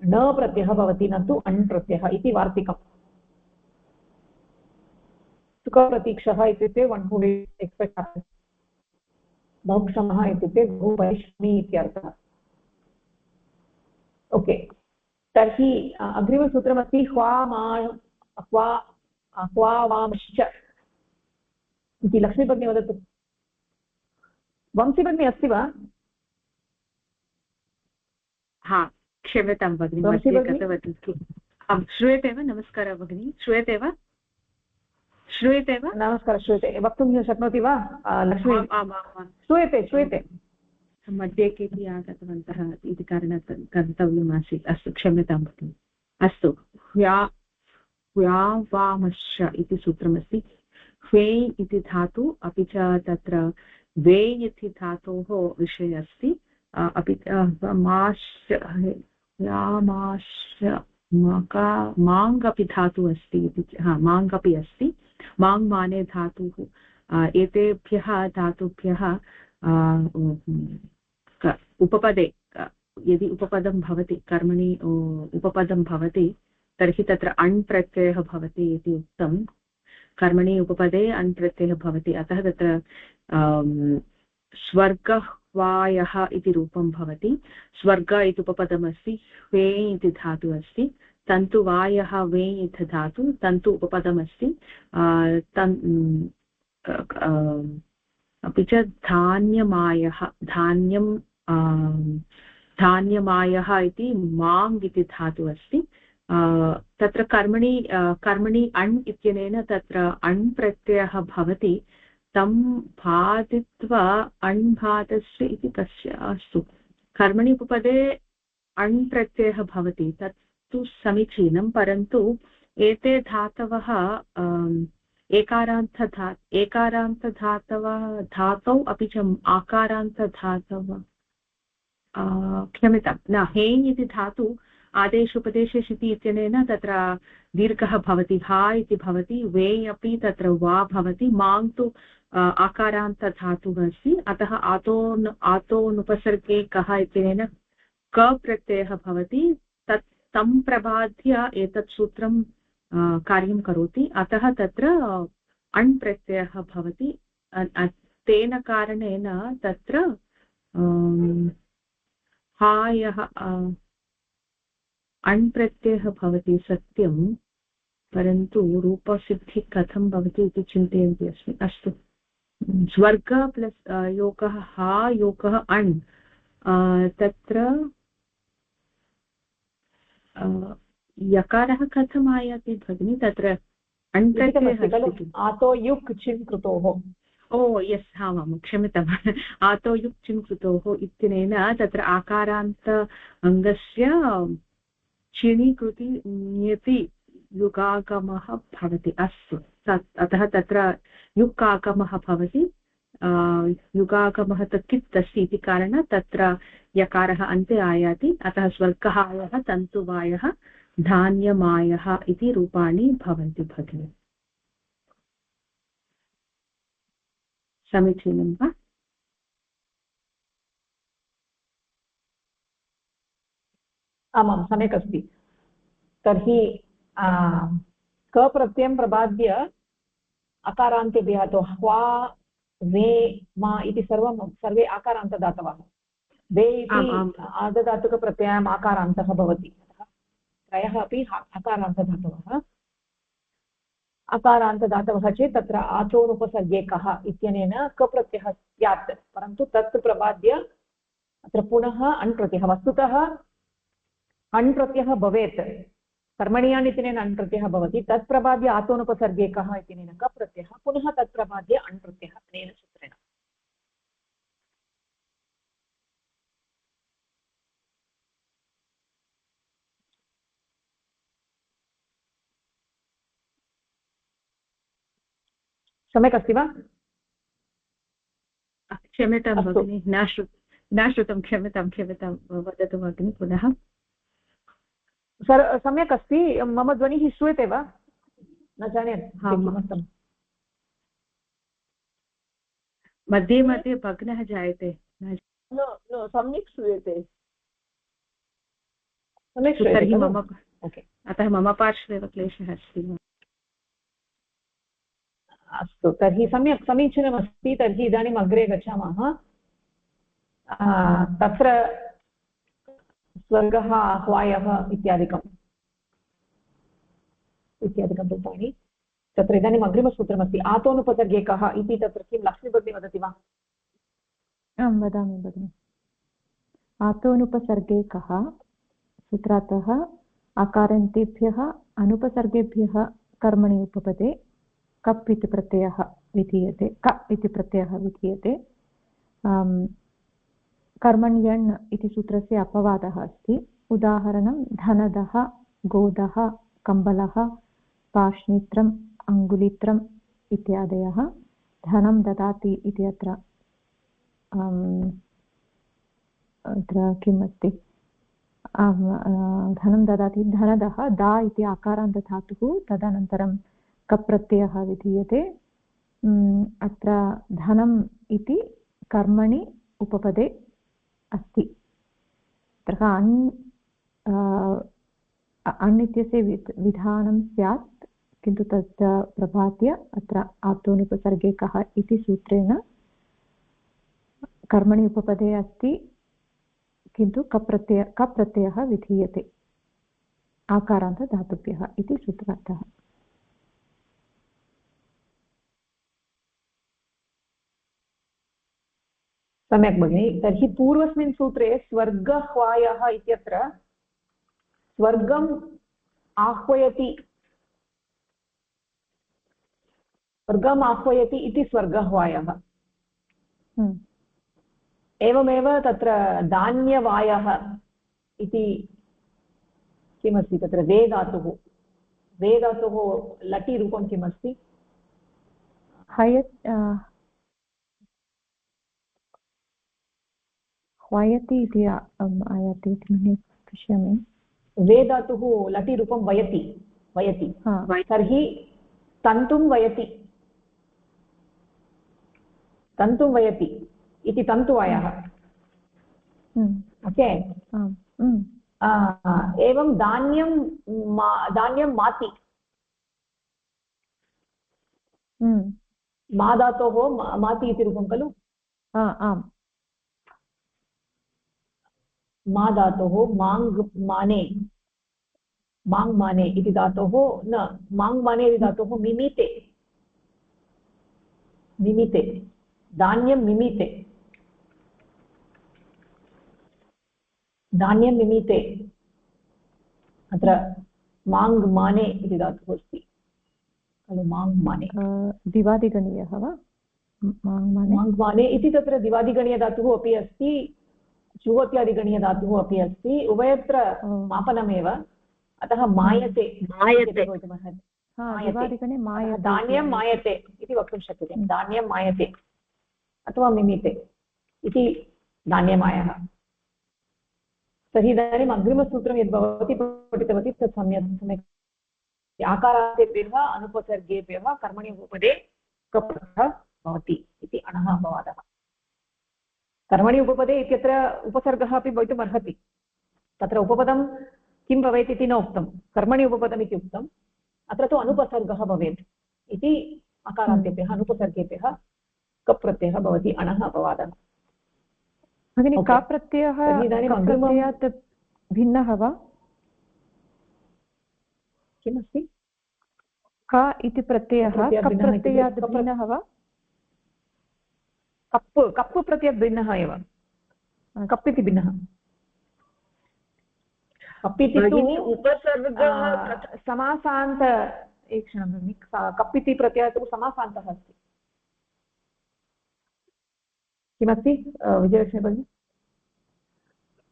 न प्रत्ययः भवति, न तु अण् प्रत्ययः इति वार्तिकम्। सुखप्रतीक्षः इत्युक्ते वन् हू एक्स्पेक्ट्, बहुक्षमः इत्युक्ते बहु परिश्रमी इत्यर्थः। ओके, तर्हि अग्रिमसूत्रमस्ति ह्वावांश्च इति। लक्ष्मीभगिनी वदतु। वंशीभगिनी अस्ति वा? हा, क्षम्यतां भगिनि, गतवती। श्रूयते वा? नमस्कारः भगिनि, श्रूयते वा? श्रूयते वा? नमस्कारः, श्रूयते। वक्तुं शक्नोति वा लक्ष्मी? श्रूयते। मध्ये केपि आगतवन्तः इति कारणात् गन्तव्यमासीत्। अस्तु, क्षम्यतां भगिनि। अस्तु, ह्वावामश्च इति सूत्रमस्ति। ह्वे इति धातु, अपि च तत्र वे इति धातोः विषये अस्ति। अपि माङ् अपि धातुः अस्ति इति, माङ् अपि अस्ति। माङ् माने धातुः। एतेभ्यः धातुभ्यः उपपदे यदि उपपदं भवति, कर्मणि उपपदं भवति, तर्हि तत्र अण् प्रत्ययः भवति इति उक्तं। कर्मणि उपपदे अण् प्रत्ययः भवति, अतः तत्र स्वर्गह्वायः इति रूपं भवति। स्वर्ग इति उपपदमस्ति, ह्वे इति धातुः अस्ति। तन्तुवायः वे इति धातु, तन्तु उपपदमस्ति। अपि च धान्यमायः, धान्यमायः इति माङ् इति धातुः अस्ति। तत्र कर्मणि अण् इत्यनेन तत्र अण् प्रत्ययः भवति। तं बाधित्वा अण् बाधस्य इति तस्य। अस्तु, कर्मणि उपपदे अण् प्रत्ययः भवति, तत्तु समीचीनं, परन्तु एते धातवः धातौ अपि च आकारान्तधातवः, क्षम्यतां, न, हेङ् इति धातु आदेशोपदेशेष इति इत्यनेन तत्र दीर्घः भवति हा इति भवति वे अपि तत्र वा भवति मां तु आकारान्तधातुः अस्ति अतः आतोनुपसर्गे कः इत्यनेन क प्रत्ययः भवति तत् तं प्रबाध्य एतत् सूत्रं कार्यं करोति अतः तत्र अण् प्रत्ययः भवति तेन कारणेन तत्र हायः अण् प्रत्ययः भवति सत्यं परन्तु रूपसिद्धिः कथं भवति इति चिन्तयन्ती अस्मि अस्तु स्वर्ग प्लस् योगः हा योगः अण् तत्र यकारः कथम् आयाति भगिनि तत्र अण् प्रत्ययः आतो युक् चिन् कृतोः ओ यस् आमां क्षम्यताम् आतो युक् चिन् कृतोः इत्यनेन तत्र आकारान्त अङ्गस्य चिणीकृति नियति युगागमः भवति अस्तु अतः तत्र युक् आगमः भवति युगागमः कित् अस्ति इति कारणात् तत्र यकारः अन्ते आयाति अतः स्वर्गहायः तन्तुवायः धान्यमायः इति रूपाणि भवन्ति भगिनि समीचीनं वा आमां सम्यक् अस्ति तर्हि क प्रत्ययं प्रबाद्य अकारान्तेभ्यः तो ह्वा वे मा इति सर्वे आकारान्तदातवः वे इति आर्धधातुकप्रत्ययम् आकारान्तः भवति त्रयः अपि अकारान्तधातवः अकारान्तदातवः चेत् तत्र आचोरुपसर्गे कः इत्यनेन क प्रत्ययः स्यात् परन्तु तत् प्रबाद्य अत्र पुनः अण् प्रत्ययः वस्तुतः अण् प्रत्ययः भवेत् कर्मणि अण् इत्यनेन अण् प्रत्ययः भवति तत् प्रबाद्य आतोनुपसर्गे कः इत्यनेन क प्रत्ययः पुनः तत् प्रबाद्य अण् प्रत्ययः अनेन सूत्रेण सम्यक् अस्ति वा क्षम्यतां भगिनि न श्रुतं क्षम्यतां वदतु भगिनि पुनः सम्यक् अस्ति मम ध्वनिः श्रूयते वा न जाने मध्ये मध्ये भग्नः जायते सम्यक् श्रूयते तर्हि मम अतः मम पार्श्वे एव क्लेशः अस्ति अस्तु तर्हि सम्यक् समीचीनमस्ति तर्हि इदानीम् अग्रे गच्छामः तत्र स्वर्गः आह्वायः इत्यादिकं रूपाणि तत्र इदानीम् अग्रिमसूत्रमस्ति आतोनुपसर्गे कः इति तत्र किं लक्ष्मी भगिनी वदति वा आं वदामि भगिनि आतोनुपसर्गे कः सूत्रातः आकारान्तेभ्यः अनुपसर्गेभ्यः कर्मणि उपपदे कप् इति प्रत्ययः विधीयते क इति प्रत्ययः विधीयते कर्मण्यण् इति सूत्रस्य अपवादः अस्ति उदाहरणं धनदः गोदः कम्बलः पाष्णित्रम् अङ्गुलित्रम् इत्यादयः धनं ददाति इति अत्र किम् अस्ति धनं ददाति धनदः दा इति आकारान्तधातुः तदनन्तरं कप् प्रत्ययः विधीयते अत्र धनम् इति कर्मणि उपपदे अस्ति तत्र अण् इत्यस्य विधानं स्यात् किन्तु तत् प्रभात्य अत्र आतोनुपसर्गे कः इति सूत्रेण कर्मणि उपपदे अस्ति किन्तु कप् प्रत्ययः विधीयते आकारान्तधातुभ्यः इति सूत्रार्थः सम्यक् भगिनि तर्हि पूर्वस्मिन् सूत्रे स्वर्गह्वायः इत्यत्र स्वर्गम् आह्वयति इति स्वर्गह्वायः एवमेव तत्र धान्यवायः इति किमस्ति तत्र वेदातुः लटि रूपं किमस्ति ह्वायति इति आयाति इति मन्ये पश्यामि वे धातुः लटिरूपं वयति वयति तर्हि तन्तुं वयति तन्तुं वयति इति तन्तुवायः ओके एवं धान्यं माति मा धातोः माति इति रूपं खलु आम् मा धातोः माङ् माने इति धातोः न माङ् माने इति धातोः मिमीते मिमीते धान्यं मिमीते धान्यं मिमीते अत्र माङ् माने इति धातुः अस्ति खलु माङ् माने दिवादिगणीयः वा माङ् माने इति तत्र दिवादिगणीयधातुः अपि अस्ति चुवत्यादिगणीयधातुः अपि अस्ति उभयत्र मापनमेव अतः मायते धान्यं मायते इति वक्तुं शक्यते धान्यं मायते अथवा मिमीते इति धान्यमायः तर्हि इदानीम् अग्रिमसूत्रं यद् भवती पठितवती तत् सम्यक् आकारान्तेभ्यः अनुपसर्गेभ्यः कर्मणि उपपदे कप्रत्ययः भवति इति अणः अपवादः कर्मणि उपपदे इत्यत्र उपसर्गः अपि भवितुम् अर्हति तत्र उपपदं किं भवेत् इति न उक्तं कर्मणि उपपदम् इति उक्तम् अत्र तु अनुपसर्गः भवेत् इति अकारान्तेभ्यः अनुपसर्गेभ्यः कप् प्रत्ययः भवति अणः अपवादः भगिनि का प्रत्ययः कप्रत्ययात् भिन्नः वा किमस्ति का इति प्रत्ययः कप् प्रत्ययात् भिन्नः वा कप् प्रत्ययात् भिन्नः एव कप् इति भिन्नः कप् इति उपसर्गः समासान्त एकक्षणं भगिनि कप् इति प्रत्ययः तु समासान्तः अस्ति किमस्ति विजयलक्ष्मी भगिनी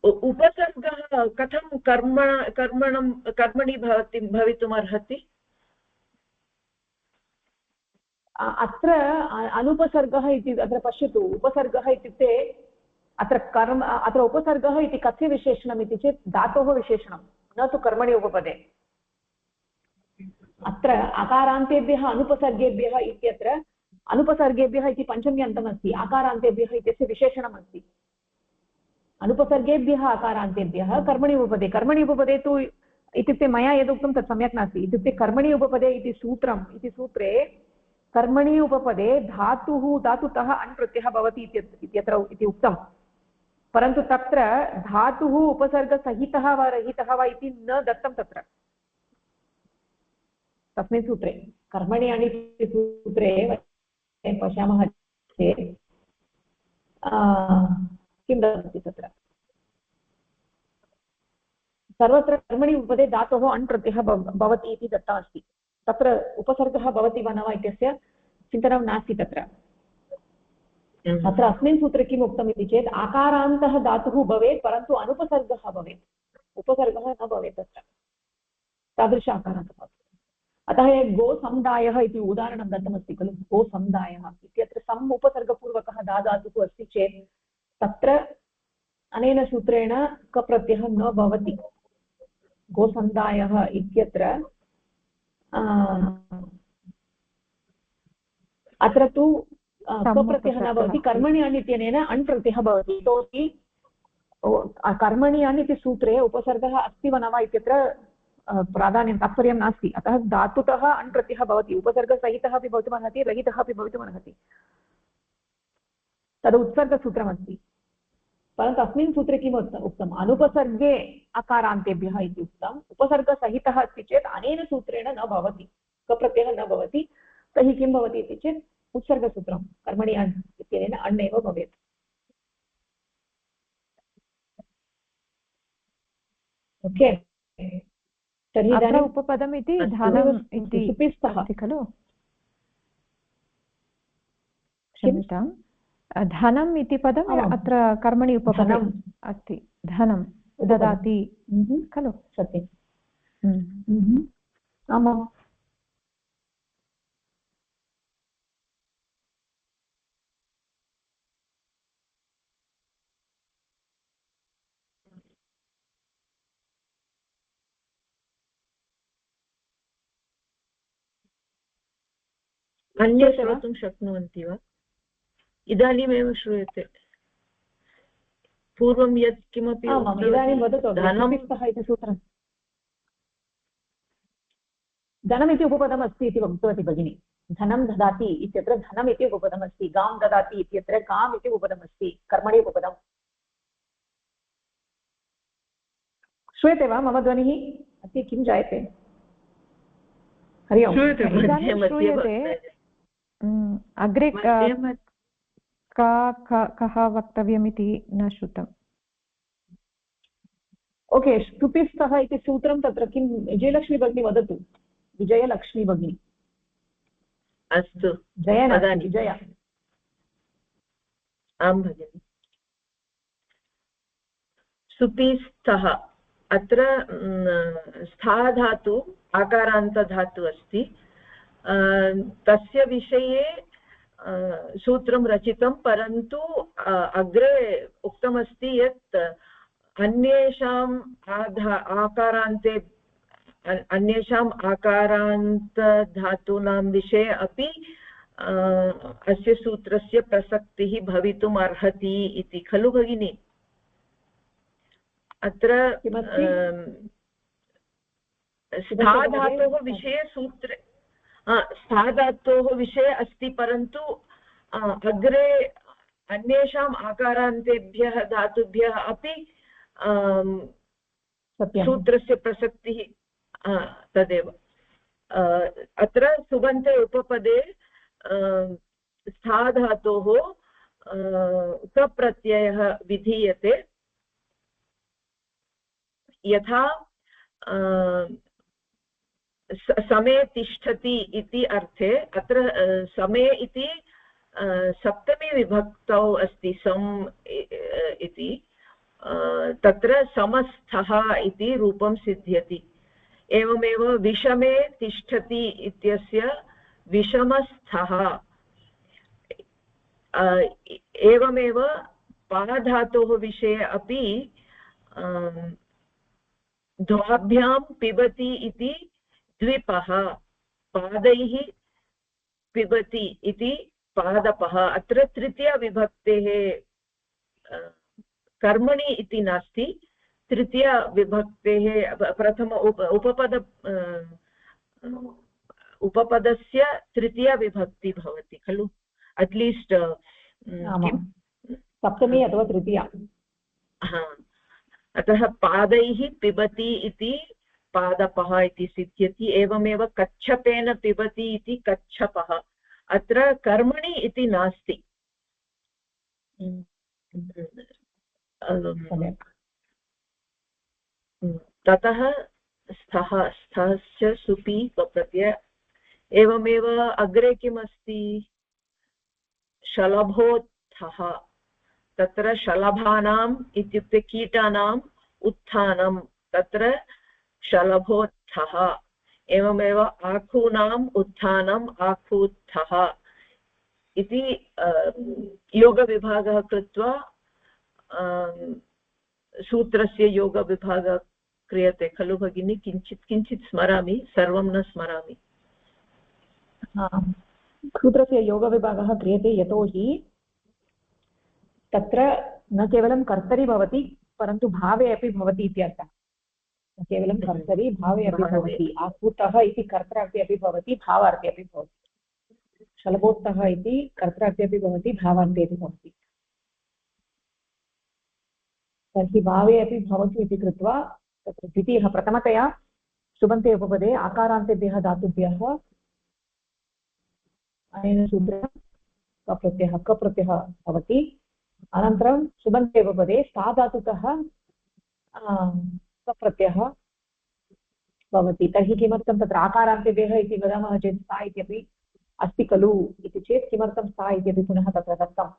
उपसर्गः कथं कर्मणि भवितुम् अर्हति अत्र अनुपसर्गः इति अत्र पश्यतु उपसर्गः इत्युक्ते अत्र उपसर्गः इति कस्य विशेषणम् इति चेत् धातोः विशेषणं न तु कर्मणि उपपदे अत्र अकारान्तेभ्यः अनुपसर्गेभ्यः इत्यत्र अनुपसर्गेभ्यः इति पञ्चमी अन्तमस्ति आकारान्तेभ्यः इत्यस्य विशेषणमस्ति अनुपसर्गेभ्यः आकारान्तेभ्यः कर्मणि उपपदे तु इत्युक्ते मया यदुक्तं तत् सम्यक् नास्ति इत्युक्ते कर्मणि उपपदे इति सूत्रे कर्मणि उपपदे धातुतः अण् प्रत्ययः भवति इत्यत्र इति उक्तं परन्तु तत्र धातुः उपसर्गसहितः वा रहितः वा इति न दत्तं तत्र तस्मिन् सूत्रे कर्मणि अणि इति सूत्रे पश्यामः चेत् किं ददाति तत्र सर्वत्र कर्मणि उपपदे धातोः अण् प्रत्ययः भवति इति दत्तम् अस्ति तत्र उपसर्गः भवति वा न वा इत्यस्य चिन्तनं नास्ति तत्र अस्मिन् सूत्रे किम् उक्तम् इति चेत् आकारान्तः धातुः भवेत् परन्तु अनुपसर्गः भवेत् उपसर्गः न भवेत् तत्र तादृश आकारान्तः अतः गोसमुदायः इति उदाहरणं दत्तमस्ति खलु गोसमुदायः इत्यत्र सम् उपसर्गपूर्वकः धातुः अस्ति चेत् तत्र अनेन सूत्रेण कप्रत्ययः न भवति गोसमुदायः इत्यत्र अत्र तु कप्रत्ययः न भवति कर्मणि अण् इत्यनेन अण् प्रत्ययः भवति इतोपि कर्मणि अण् इति सूत्रे उपसर्गः अस्ति वा न वा इत्यत्र प्राधान्यं तात्पर्यं नास्ति अतः धातुतः अण् प्रत्ययः भवति उपसर्गसहितः अपि भवितुमर्हति रहितः अपि भवितुमर्हति तद् उत्सर्गसूत्रमस्ति परन्तु अस्मिन् सूत्रे किम् उक्तम् अनुपसर्गे अकारान्तेभ्यः इति उक्तम् उपसर्गसहितः अस्ति चेत् अनेन सूत्रेण न भवति कप्रत्ययः न भवति तर्हि किं भवति इति चेत् उत्सर्गसूत्रं कर्मणि अण् इत्यनेन अण् एव भवेत् ओके तर्हि अत्र उपपदम् इति धनम् इति अस्ति खलु क्षम्यताम् धनम् इति पदम् अत्र कर्मणि उपपदम् अस्ति धनं ददाति खलु सत्यम् आमाम् अन्ये श्रोतुं शक्नुवन्ति वा? इदानीमेव श्रूयते। पूर्वं यत् किमपि इदानीं वदतु। धनम् इति सूत्रं धनमिति उपपदम् अस्ति इति उक्तवती भगिनी। धनं ददाति इत्यत्र धनम् इति उपपदमस्ति। गां ददाति इत्यत्र गाम् इति उपपदमस्ति। कर्मणि उपपदम्। श्रूयते वा मम ध्वनिः? अस्ति किं जायते? हरि ओम्। श्रूयते। अग्रे कः वक्तव्यमिति न श्रुतम्। ओके, स्तुतिस्थः इति सूत्रं तत्र किं विजयलक्ष्मी भगिनी वदतु। विजयलक्ष्मी भगिनी। अस्तु, विजय। आं भगिनि। सुपीस्थः, अत्र स्था धातु आकारान्तधातु अस्ति। तस्य विषये सूत्रं रचितं, परन्तु अग्रे उक्तमस्ति यत् अन्येषाम् आकारान्ते अन्येषाम् आकारान्तधातूनां विषये अपि अस्य सूत्रस्य प्रसक्तिः भवितुम् अर्हति इति खलु भगिनि? अत्र स्थाधातोः विषये सूत्रे स्थाधातोः विषये अस्ति, परन्तु अग्रे अन्येषाम् आकारान्तेभ्यः धातुभ्यः अपि सूत्रस्य प्रसक्तिः तदेव। अत्र सुबन्ते उपपदे स्थाधातोः कप्रत्ययः विधीयते। यथा समे तिष्ठति इति अर्थे अत्र समे इति सप्तमी विभक्तौ अस्ति सम् इति, तत्र समस्थः इति रूपं सिद्ध्यति। एवमेव विषमे तिष्ठति इत्यस्य विषमस्थः। एवमेव पाधातोः विषये अपि द्वाभ्यां पिबति इति द्विपः, पादैः पिबति इति पादपः। अत्र तृतीयविभक्तेः कर्मणि इति नास्ति, तृतीयविभक्तेः प्रथम उपपदस्य तृतीयविभक्ति भवति खलु, अट्लीस्ट् सप्तमी अथवा तृतीया। अतः पादैः पिबति इति पादपः इति सिद्ध्यति। एवमेव कच्छपेन पिबति इति कच्छपः। अत्र कर्मणि इति नास्ति। ततः स्थस्य सुपि प्रत्यय। एवमेव अग्रे किम् अस्ति? शलभोत्थः। तत्र शलभानाम् इत्युक्ते कीटानाम् उत्थानं, तत्र शलभोत्थः। एवमेव आखूनाम् उत्थानम् आखूत्थः इति योगविभागः कृत्वा सूत्रस्य योगविभागः क्रियते खलु भगिनी? किञ्चित् स्मरामि, सर्वं न स्मरामि। सूत्रस्य योगविभागः क्रियते यतोहि तत्र न केवलं कर्तरि भवति परन्तु भावे अपि भवति इत्यर्थः। न केवलं कर्तरि, भावे अपि भवति। आकूतः इति कर्त्रार्थे अपि भवति, भावार्थे अपि भवति। शलभोत्तः इति कर्त्रार्थे अपि भवति, भावार्थे अपि भवति। तर्हि भावे अपि भवतु इति कृत्वा तत्र द्वितीयः प्रथमतया सुबन्ते उपपदे आकारान्तेभ्यः धातुभ्यः अनेन सूत्रेण कप्रत्ययः भवति। अनन्तरं सुबन्ते उपपदे स्थाधातुतः कप्रत्ययः भवति। तर्हि किमर्थं तत्र आकारान्तेभ्यः इति वदामः चेत् सा इत्यपि अस्ति खलु इति चेत् किमर्थं सा इत्यपि पुनः तत्र दत्तम्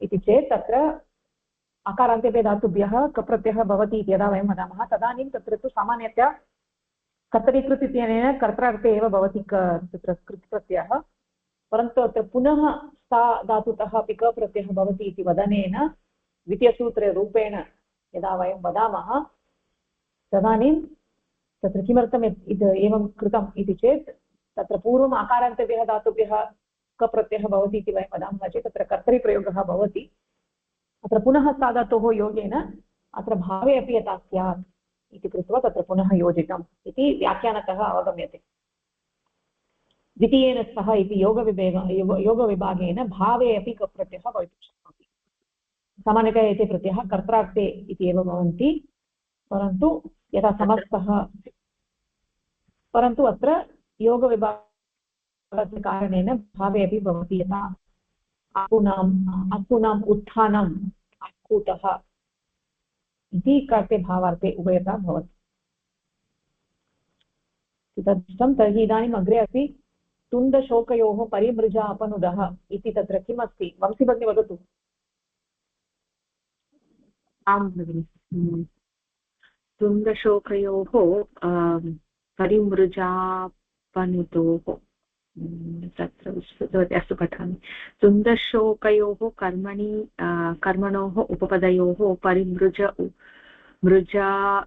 इति चेत् तत्र आकारान्तेभ्यः धातुभ्यः कप्रत्ययः भवति इति यदा वयं वदामः तदानीं तत्र तु सामान्यतया कर्तरीकृत् इत्यनेन कर्त्रार्थे एव भवति तत्र कृत् प्रत्ययः, परन्तु अत्र पुनः सा धातुतः अपि कप्रत्ययः भवति इति वदनेन द्वितीयसूत्ररूपेण यदा वयं वदामः तदानीं तत्र किमर्थम् एवं कृतम् इति चेत् तत्र पूर्वम् आकारान्तेभ्यः धातुभ्यः कप्रत्ययः भवति इति वयं वदामः चेत् तत्र कर्तरिप्रयोगः भवति अत्र पुनः साधातोः योगेन अत्र भावे अपि यथा स्यात् इति कृत्वा तत्र पुनः योजितम् इति व्याख्यानतः अवगम्यते द्वितीयेन सह इति योगविभागेन भावे अपि कप्रत्ययः भवितुं शक्नोति सामान्यतया एते प्रत्ययः कर्त्रार्थे इति एव भवन्ति परन्तु यथा समस्तः परन्तु अत्र योगविभागस्य कारणेन भावे अपि भवति यथा अकूनाम् उत्थानम् अकूतः इति कर्ते भावार्थे उभयता भवति तदर्थं तर्हि इदानीम् अग्रे अस्ति तुन्दशोकयोः परिमृजा अपनुदः इति तत्र किम् अस्ति वंशी भगिनी वदतु आं भगिनि तुन्दशोकयोः परिमृजापनुदोः तत्र विस्मृतवती अस्तु पठामि तुन्दशोकयोः कर्मणोः उपपदयोः मृजा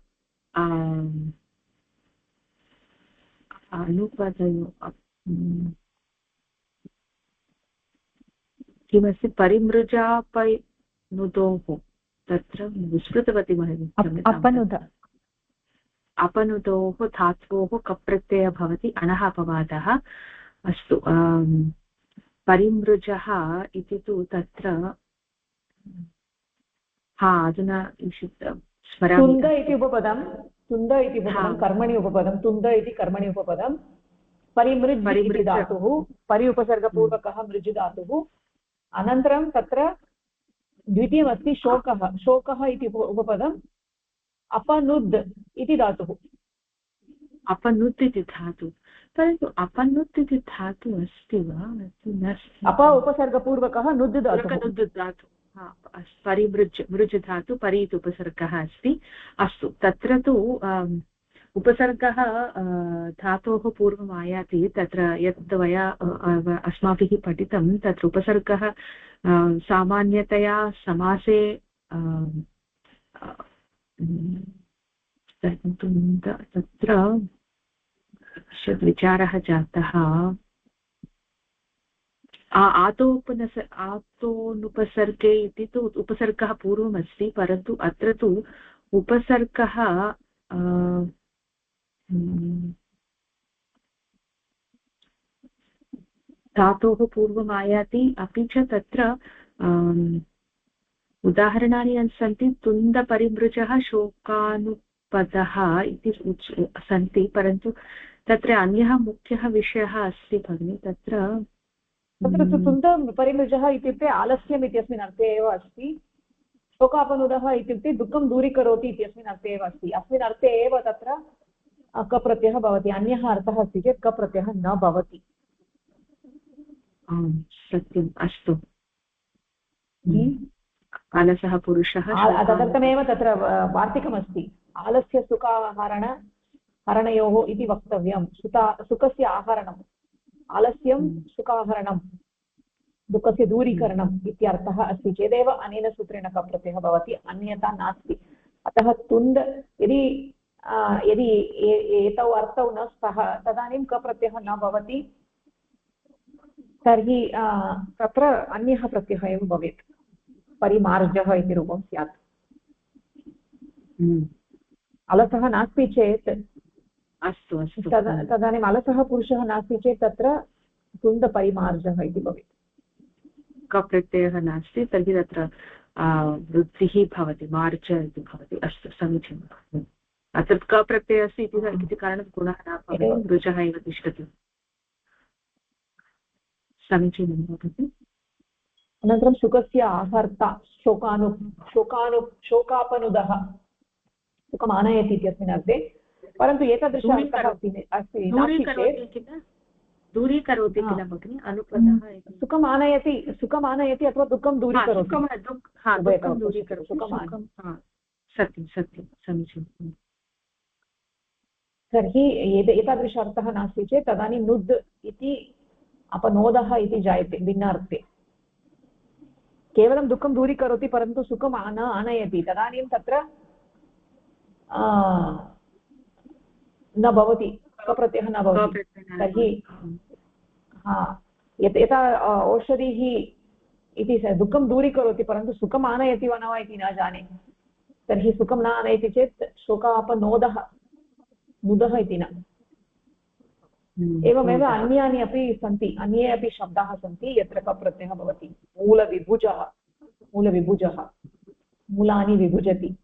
अनुपदयो किमस्ति परिमृजापनुदोः तत्र विस्मृतवती अपनुदोः धात्वोः कप्रत्ययः भवति अणः अपवादः अस्तु परिमृजः इति तु तत्र अधुना स्मरामि तुन्द इति उपपदं कर्मणि उपपदं तुन्द इति कर्मणि उपपदं परिमृज् इति धातुः परि उपसर्गपूर्वकः मृज् धातुः अनन्तरं तत्र द्वितीयमस्ति शोकः इति उपपदम् अपनुद् इति धातुः अपनुत् इति धातु परन्तु अपनुत् इति धातु अस्ति वा अप उपसर्गपूर्वकः नुद् धातु मृज् धातु परि इति उपसर्गः अस्ति अस्तु तत्र तु उपसर्गः धातोः पूर्वम् आयाति तत्र यत् अस्माभिः पठितं तत्र उपसर्गः सामान्यतया समासे तत्र विचारः जातः आतोनुपसर्गे इति तु उपसर्गः पूर्वमस्ति परन्तु अत्र तु उपसर्गः धातोः पूर्वम् आयाति अपि च तत्र उदाहरणानि सन्ति तुन्दपरिमृजः शोकानुपदः इति सन्ति परन्तु तत्र अन्यः मुख्यः विषयः अस्ति भगिनि तत्र तु तुन्दपरिमृजः इत्युक्ते आलस्यम् इत्यस्मिन् अर्थे एव अस्ति शोकापनुदः इत्युक्ते दुःखं दूरीकरोति इत्यस्मिन् अर्थे एव अस्ति अस्मिन् अर्थे एव तत्र कप्रत्ययः भवति अन्यः अर्थः अस्ति चेत् कप्रत्ययः न भवति सत्यम् अस्तु आलसः पुरुषः तदर्थमेव तत्र वार्तिकमस्ति आलस्य सुखाहरणयोः इति वक्तव्यं सुखस्य आहरणम् आलस्यं सुखाहरणं दुःखस्य दूरीकरणम् इत्यर्थः अस्ति चेदेव अनेन सूत्रेण कप्रत्ययः भवति अन्यथा नास्ति अतः तुन्द यदि एतौ अर्थौ न स्तः तदानीं कप्रत्ययः न भवति तर्हि तत्र अन्यः प्रत्ययः एव भवेत् परिमार्जः इति रूपं स्यात् अलसः नास्ति चेत् अस्तु अस्तु तदानीम् अलसः पुरुषः नास्ति चेत् तत्र तुन्दपरिमार्जः इति भवेत् कप्रत्ययः नास्ति तर्हि तत्र वृद्धिः भवति मार्ज इति भवति अस्तु समीचीनम् अत्र कप्रत्ययः अस्ति इति कारणात् गुणः न भवति रुचः एव तिष्ठति समीचीनं भवति अनन्तरं सुखस्य आहर्ता शोकापनुदः सुखम् आनयति इत्यस्मिन् अर्थे परन्तु एतादृश अर्थः अस्ति दूरीकरोति किल भगिनि अनुपदः सुखम् आनयति अथवा दुःखं दूरीकरोति सत्यं सत्यं समीचीनं तर्हि एतादृश अर्थः नास्ति चेत् तदानीं नुद् इति अपनोदः इति जायते भिन्नार्थे केवलं दुःखं दूरीकरोति परन्तु सुखम् न आनयति तदानीं तत्र न भवति कप्रत्ययः न भवति तर्हि यथा औषधिः इति दुःखं दूरीकरोति, परन्तु सुखम् आनयति वा न वा इति न जाने। तर्हि सुखं न आनयति चेत् शोकापनोदः, मुदः इति न। एवमेव अन्यानि अपि सन्ति, अन्ये अपि शब्दाः सन्ति यत्र कप्रत्ययः भवति। मूलविभुजः, मूलविभुजः, मूलानि विभुजति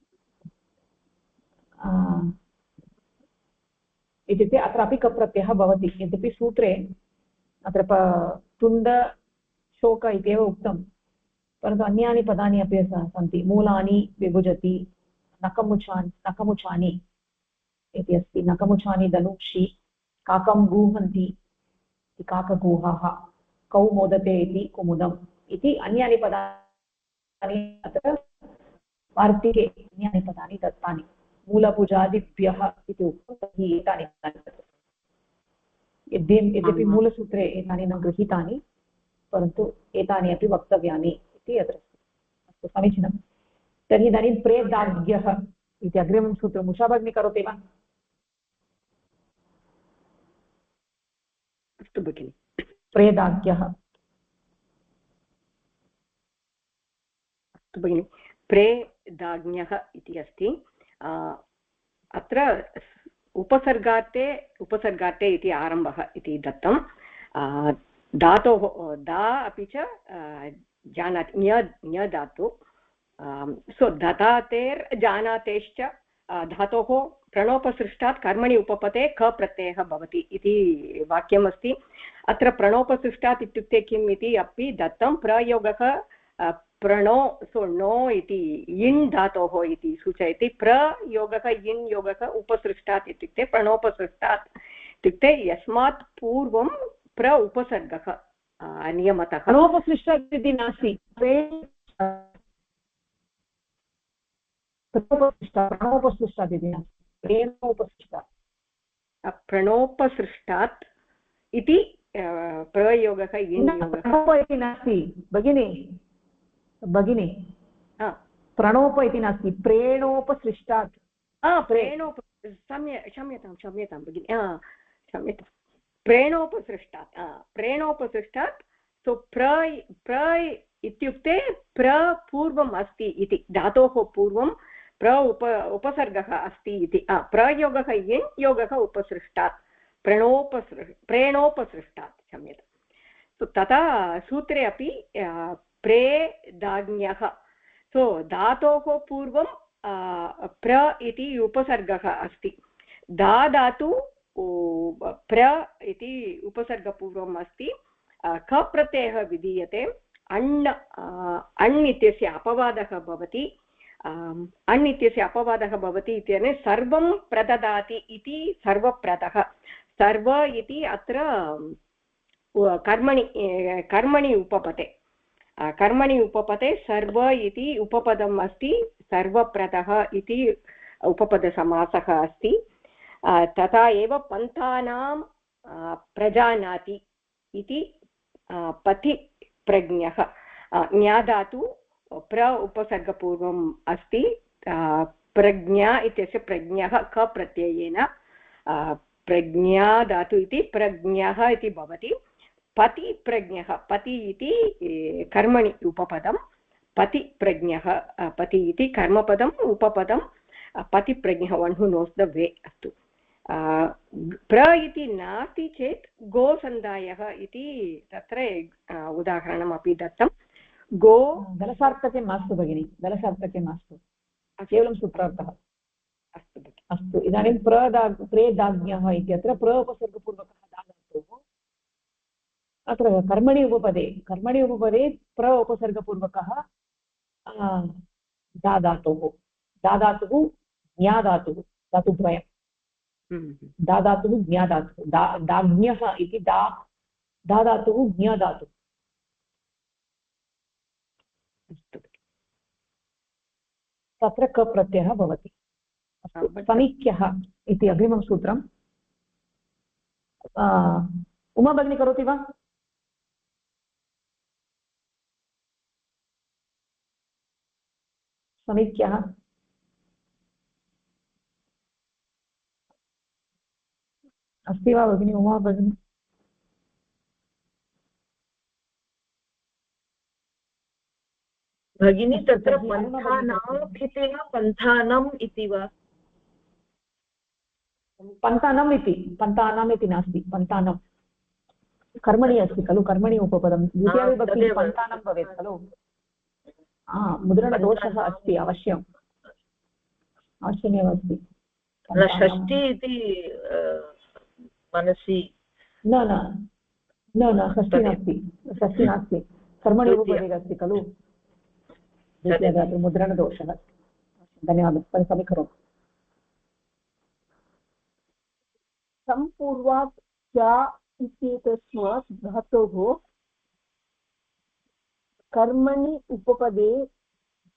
इत्युक्ते अत्रापि कप्रत्ययः भवति। यद्यपि सूत्रे अत्र तुण्ड शोक इत्येव उक्तं, परन्तु अन्यानि पदानि अपि सन्ति। मूलानि विभुजति, नखमुचानि इति अस्ति। नखमुचानि धनुषि, काकं गूहन्ति इति काकगूहाः, कौ मोदते इति कुमुदम् इति अन्यानि पदानि अत्र वार्तिके अन्यानि पदानि दत्तानि। मूलभुजादिभ्यः इति उक्तं, तर्हि एतानि यद्यपि मूलसूत्रे एतानि न गृहीतानि, परन्तु एतानि अपि वक्तव्यानि इति अत्र अस्तु, समीचीनं। तर्हि इदानीं प्रेदाग्यः इति अग्रिमं सूत्रम् उषा भगिनी करोति वा? अस्तु भगिनि। प्रेदाग्यः, अस्तु भगिनि। प्रेदाग्न्यः इति अस्ति। अत्र उपसर्गार्थे इति आरम्भः इति दत्तं। धातोः दा अपि च जानाति, ञ धातु। सो ददातेर् जानातेश्च धातोः प्रणोपसृष्टात् कर्मणि उपपदे क प्रत्ययः भवति इति वाक्यमस्ति। अत्र प्रणोपसृष्टात् इत्युक्ते किम् इति अपि दत्तं। प्रयोगः प्रणो, सो नो इति इन् धातोः इति सूचयति। प्रयोगः इन् योगः उपसृष्टात् इत्युक्ते प्रणोपसृष्टात् इत्युक्ते यस्मात् पूर्वं प्र उपसर्गः नियमतः। प्रणोपसृष्टात् इति नास्ति, प्रणोपसृष्टात् इति नास्ति, प्रणोपसृष्टात् इति प्रयोगः इन् योगः इति नास्ति भगिनि, भगिनि प्रणोप इति नास्ति, प्रेणोपसृष्टात्। क्षम्यतां भगिनि, क्षम्यतां। प्रेणोपसृष्टात् सो प्र इत्युक्ते पूर्वम् अस्ति इति, धातोः पूर्वं उपसर्गः अस्ति इति। प्रयोगः इन् योगः उपसृष्टात्, प्रेणोपसृष्टात्, क्षम्यतां। तथा सूत्रे अपि प्रेदाग्न्यः, सो धातोः पूर्वं प्र इति उपसर्गः अस्ति। धातु प्र इति उपसर्गपूर्वम् अस्ति। क प्रत्ययः विधीयते। अण् इत्यस्य अपवादः भवति। अण् इत्यस्य अपवादः भवति इत्यनेन सर्वं प्रददाति इति सर्वप्रदः। सर्व इति अत्र कर्मणि उपपदे, कर्मणि उपपदे सर्व इति उपपदम् अस्ति। सर्वप्रदः इति उपपदसमासः अस्ति। तथा एव पन्थानां प्रजानाति इति पतिप्रज्ञः। ज्ञाधातु प्र उपसर्गपूर्वम् अस्ति। प्रज्ञा इत्यस्य प्रज्ञः क प्रत्ययेन प्रज्ञा धातु इति प्रज्ञः इति भवति। पतिप्रज्ञः, पति इति कर्मणि उपपदं, पतिप्रज्ञः, पति इति कर्मपदम् उपपदं, पतिप्रज्ञः, one who knows the way. अस्तु, प्र इति नास्ति चेत् गोसन्धायः इति तत्र उदाहरणमपि दत्तं। गो दलसार्थके मास्तु भगिनि, दलसार्थके मास्तु, केवलं सूत्रार्थः। अस्तु भगिनि। अस्तु, इदानीं प्रेदाग्न्यः इत्यत्र प्र उपसर्गपूर्वकः धातोः अत्र कर्मणि उपपदे प्र उपसर्गपूर्वकः धातुः ज्ञाधातुः, धातुद्वयं, धातुः ज्ञाधातुः, दाग्न्यः इति धातुः ज्ञाधातुः। तत्र क प्रत्ययः भवति। समीक्यः इति अग्रिमं सूत्रम् उमा भगिनी करोति वा? समीक्यः अस्ति वा भगिनी? उमा भगिनी भगिनी तत्र पन्थानाम् इति वा पन्थानम् इति वा? पन्थानम् इति नास्ति। पन्थानं कर्मणि अस्ति खलु, कर्मणि उपपदं द्वितीयाविभक्तिः पन्थानं भवेत् खलु। मुद्रणदोषः अस्ति, अवश्यमेव अस्ति। षष्ठी इति मनसि न षष्ठी नास्ति, कर्मणि उपपदे अस्ति खलु। मुद्रणदोषः। धन्यवादः, समीकरोतु। सम्पूर्वात् च इत्येतस्मात् धातोः कर्मणि उपपदे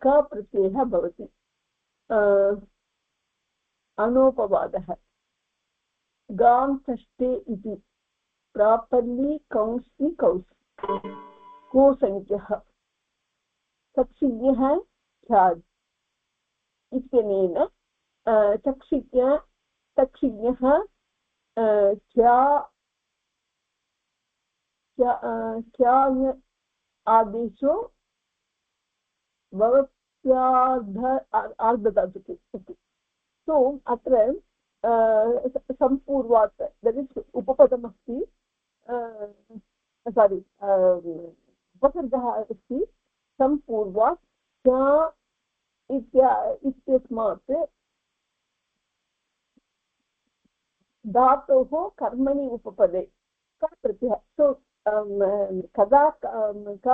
क प्रत्ययः भवति। अनोपवादः गां षष्ठे इति प्रापर्लि कौंस्ति कौस् गोसंख्यः चक्षिज्ञः ख्याद् इत्यनेन चक्षिज्ञः क्या आदेशो भवत्यार्धधातुके इति। सो अत्र सम्पूर्वात् दट् इस् उपपदमस्ति, सारि उपसर्गः अस्ति। सम्पूर्वात् क्या इत्यस्मात् धातोः कर्मणि उपपदे क प्रत्ययः। सो कदा क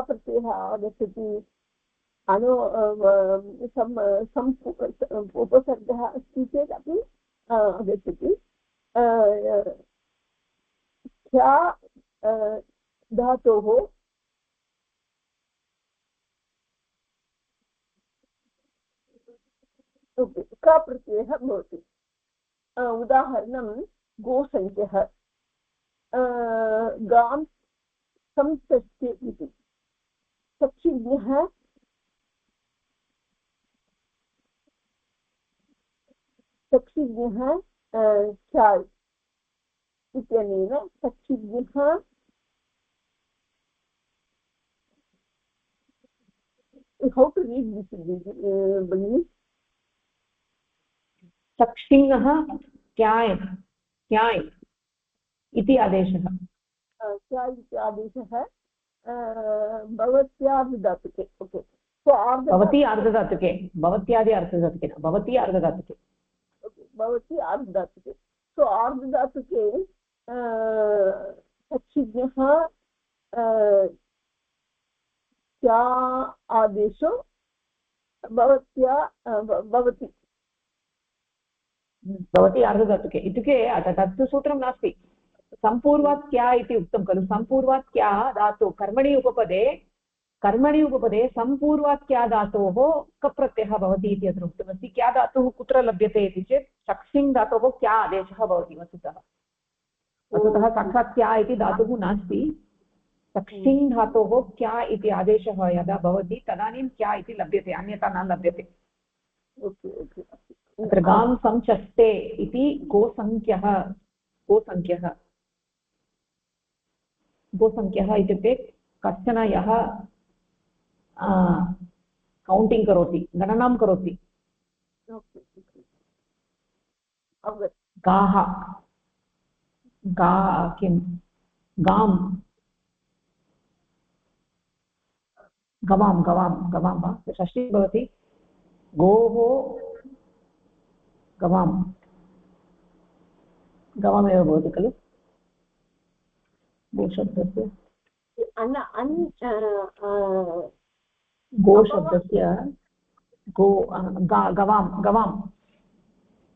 प्रत्ययः आगच्छति? उपसर्गः अस्ति चेत् अपि आगच्छति। क्या धातोः क प्रत्ययः भवति। उदाहरणं गोसंख्यः गां संसृज्य इति। चक्षिज्ञः चाय् इत्यनेन चक्षिज्ञः how to read this भगिनी? चक्षिङ्गः क्याय् इति आदेशः। क्याय् इति आदेशः भवत्यार्धधातुके। ओके, भवती अर्धधातुके, भवत्यादि अर्धधातुके, भवती अर्धधातुके, भवती अर्धधातुके। सो अर्धधातुके चक्षिज्ञः क्या आदेशो भवती अर्धधातुके इत्युक्ते तत्तु सूत्रं नास्ति। सम्पूर्वात् क्या इति उक्तं खलु। सम्पूर्वात् क्या धातु कर्मणि उपपदे सम्पूर्वात् क्या धातोः कप्रत्ययः भवति इति अत्र उक्तमस्ति। क्या धातुः कुत्र लभ्यते इति चेत् चक्षिङ् धातोः क्या आदेशः भवति वस्तुतः साक्षात् क्या इति धातुः नास्ति। चक्षिङ् धातोः क्या इति आदेशः यदा भवति तदानीं क्या इति लभ्यते, अन्यथा न लभ्यते। अत्र गां संचष्टे इति गोसंख्यः इत्युक्ते कश्चन यः कौण्टिङ्ग् करोति, गणनां करोति। गाः किं गां गवां वा षष्ठी भवति। गोः गवामेव भवति खलु गोशब्दस्य। गोशब्दस्य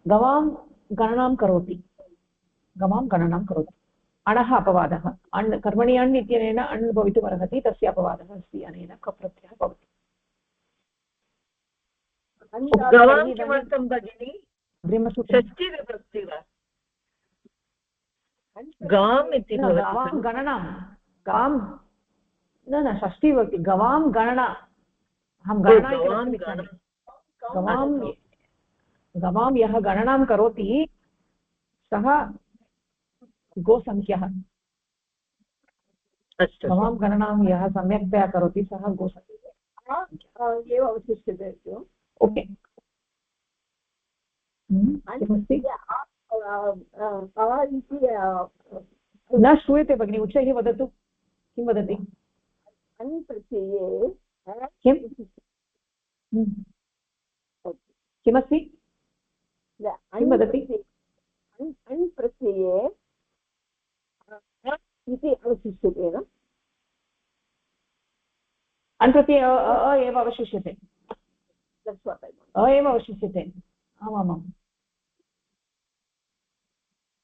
गवां गणनां करोति। अणः अपवादः। अण् कर्मणि अण् इत्यनेन अण् भवितुमर्हति, तस्य अपवादः अस्ति, अनेन कप्रत्ययः भवति। किमर्थं भगिनि? षष्ठी विभक्ति वा? गाम् इति गणनां गां न षष्ठी विभक्ति। गवां गणना, अहं गवां यः गणनां करोति सः गोसंख्यः। गवां गणनां यः सम्यक्तया करोति सः गोसंख्यः। एव अवशिष्यते ओके किमस्ति न श्रूयते भगिनि उच्चैः वदतु किं वदति अन् प्रत्यये किं किमस्ति किं वदति अन् प्रत्यये इति अवशिष्यते न अन् प्रत्यये अ एव अवशिष्यते अ एव अवशिष्यते आमामाम्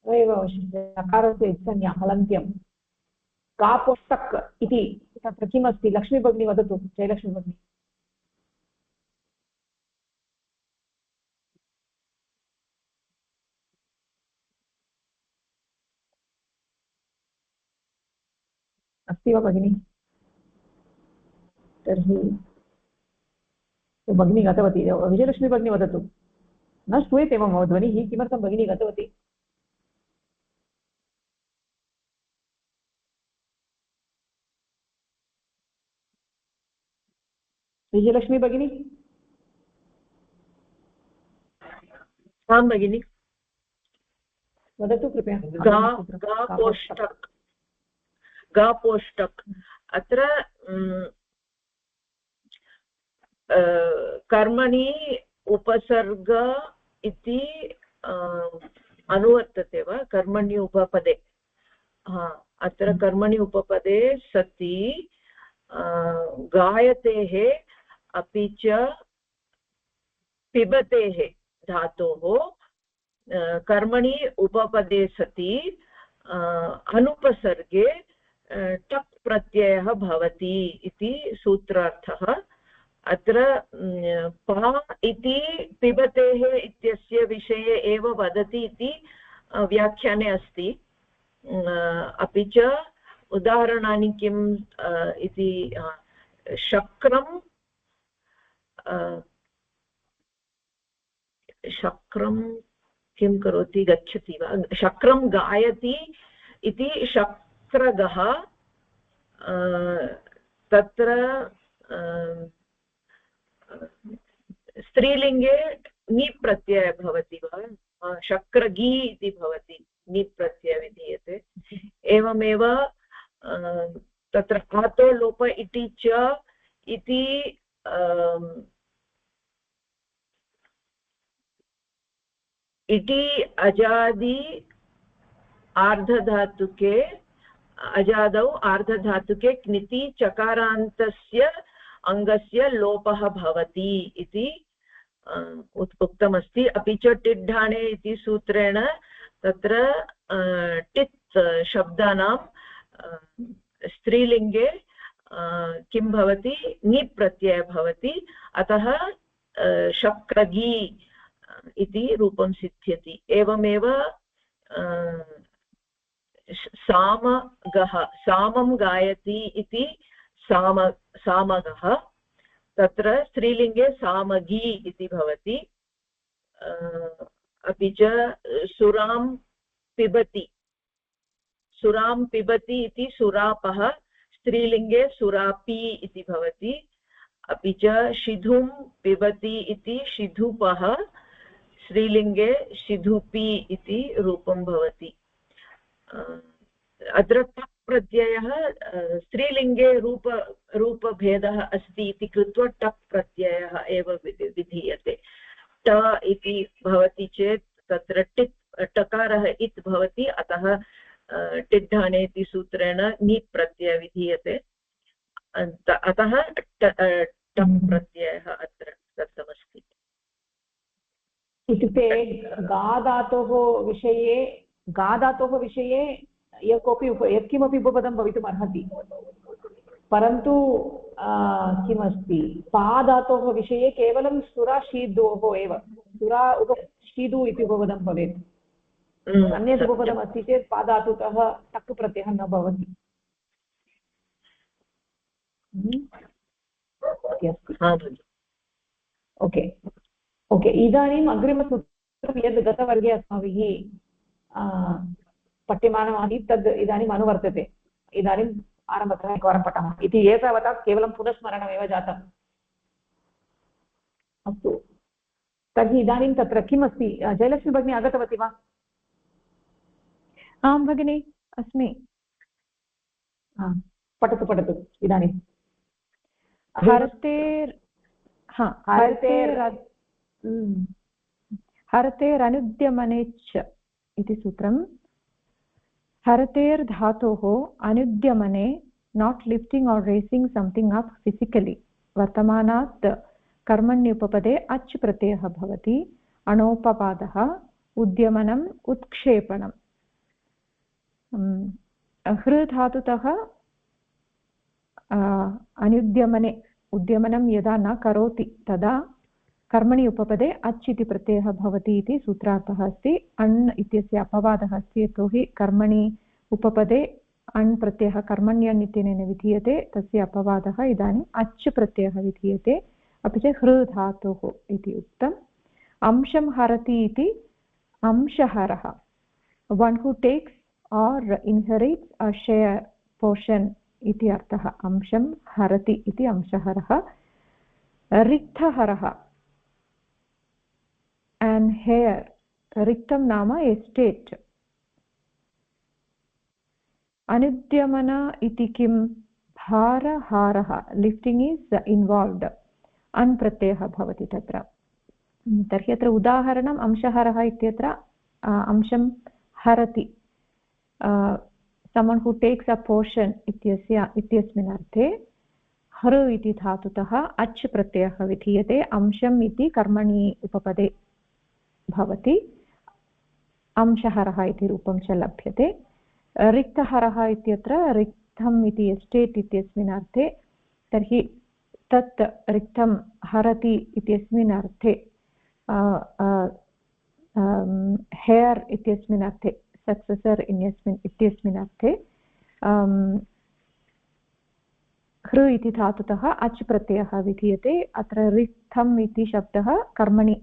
अ एव अवशिष्यते नकारस्य इत्संज्ञा हलन्त्यं कापोष्टक् इति तत्र किमस्ति लक्ष्मी भगिनी वदतु जयलक्ष्मी भगिनी अस्ति वा भगिनी तर्हि भगिनी गतवती विजयलक्ष्मी भगिनी वदतु न श्रूयते मम ध्वनिः किमर्थं भगिनी गतवती विजयलक्ष्मी भगिनी आं भगिनि वदतु कृपया गापोष्टक् अत्र कर्मणि उपसर्ग इति अनुवर्तते वा कर्मणि उपपदे अत्र कर्मणि उपपदे सति गायतेः अपि च पिबतेः धातोः कर्मणि उपपदे सति अनुपसर्गे टक् प्रत्ययः भवति इति सूत्रार्थः अत्र पा इति पिबतेः इत्यस्य विषये एव वदति इति व्याख्याने अस्ति अपि च उदाहरणानि किम् इति शक्रं किं करोति गच्छति वा शक्रं गायति इति शक्रगः तत्र स्त्रीलिङ्गे नीप् प्रत्ययः भवति वा शक्रगी इति भवति नीप् प्रत्ययः विधीयते एवमेव तत्र आतो लोप इति च इति इति अजादि आर्धधातुके अजादौ आर्धधातुके क्निति चकारान्तस्य अङ्गस्य लोपः भवति इति उक्तमस्ति अपि च टिड्ढाणे इति सूत्रेण तत्र टित् शब्दानां स्त्रीलिङ्गे किं भवति नीप् प्रत्ययः भवति अतः शक्रगी इति रूपं सिद्ध्यति एवमेव सामगः सामं गायति इति सामगः तत्र स्त्रीलिङ्गे सामगी इति भवति अपि च सुरां पिबति इति सुरापः स्त्रीलिङ्गे सुरापी इति भवति अपि च शिधुं पिबति इति शिधुपः स्त्रीलिङ्गे शिधुपी इति रूपं भवति अत्र टक् प्रत्ययः स्त्रीलिङ्गे रूपभेदः अस्ति इति कृत्वा टक् प्रत्ययः एव विधीयते ट इति भवति चेत् तत्र टित् टकारः इत् भवति अतः टिड्ढाणे इति सूत्रेण नीप् प्रत्ययः विधीयते अतः टक् प्रत्ययः अत्र दत्तमस्ति इत्युक्ते गाधातोः विषये यत्किमपि उपपदं भवितुम् अर्हति परन्तु किमस्ति पाधातोः विषये केवलं सुराशीदोः एव शीदु इति उपपदं भवेत् अन्यत् उपपदम् अस्ति चेत् पाधातुतः टक् प्रत्ययः न भवति ओके ओके इदानीम् अग्रिमसूत्रं यद् गतवर्गे अस्माभिः पठ्यमानमासीत् तद् इदानीम् अनुवर्तते इदानीम् आरम्भतः एकवारं पठामः इति एतावता केवलं पुनस्मरणमेव जातम् अस्तु तर्हि इदानीं तत्र किमस्ति जयलक्ष्मी भगिनी आगतवती वा? आं भगिनि अस्मि। पठतु पठतु इदानीं। हरतेरनुद्यमनेच्च इति सूत्रम्। हरतेर् धातोः अनुद्यमने not lifting or raising something up physically वर्तमानात् कर्मण्युपपदे अच् प्रत्ययः भवति। अणोपपादः उद्यमनम् उत्क्षेपणम्। हृ धातुतः अनुद्यमने उद्यमनं यदा न करोति तदा कर्मणि उपपदे अच् इति प्रत्ययः भवति इति सूत्रार्थः अस्ति। अण् इत्यस्य अपवादः अस्ति, यतोहि कर्मणि उपपदे अण् प्रत्ययः कर्मण्यण् इत्यनेन विधीयते, तस्य अपवादः इदानीम् अच् प्रत्ययः विधीयते। अपि च हृ धातुः इति उक्तम्। अंशं हरति इति अंशहरः, one who takes or inherits a share portion इति अर्थः। अंशं हरति इति अंशहरः। रिक्तहरः एन् हेर्, रिक्तं नाम एस्टेट्। अनुद्यमन इति किं? भारहारः, लिफ्टिङ्ग् इस् इन्वाल्व्ड्, अन् प्रत्ययः भवति तत्र। तर्हि अत्र उदाहरणम् अंशहरः इत्यत्र अंशं हरति, someone who takes a portion इत्यस्मिन् अर्थे हृ इति धातुतः अच् प्रत्ययः विधीयते। अंशम् इति कर्मणि उपपदे भवति, अंशहरः इति रूपं च लभ्यते। रिक्तहरः इत्यत्र रिक्तम् इति एस्टेट् इत्यस्मिन् अर्थे, तर्हि तत् रिक्तं हरति इत्यस्मिन् अर्थे हेर् इत्यस्मिन् अर्थे, सक्सेसर् इत्यस्मिन् अर्थे हृ इति धातुतः अच् प्रत्ययः विधीयते। अत्र रिक्तम् इति शब्दः कर्मणि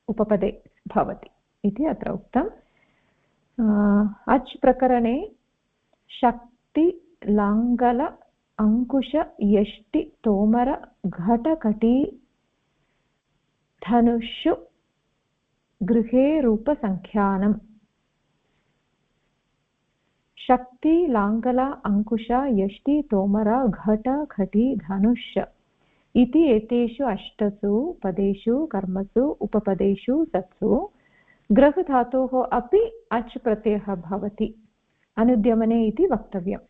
उपपदे भवति इति अत्र उक्तम्। अच् प्रकरणे शक्ति लाङ्गल अंकुश यष्टि तोमर घटकटी धनुषु गृहे रूपसंख्यानम्। शक्ति लाङ्गल अंकुश यष्टि तोमर घट घटी धनुष इति एतेषु अष्टसु पदेषु कर्मसु उपपदेषु सत्सु ग्रह धातोः अपि अच् प्रत्ययः भवति अनुद्यमने इति वक्तव्यम्।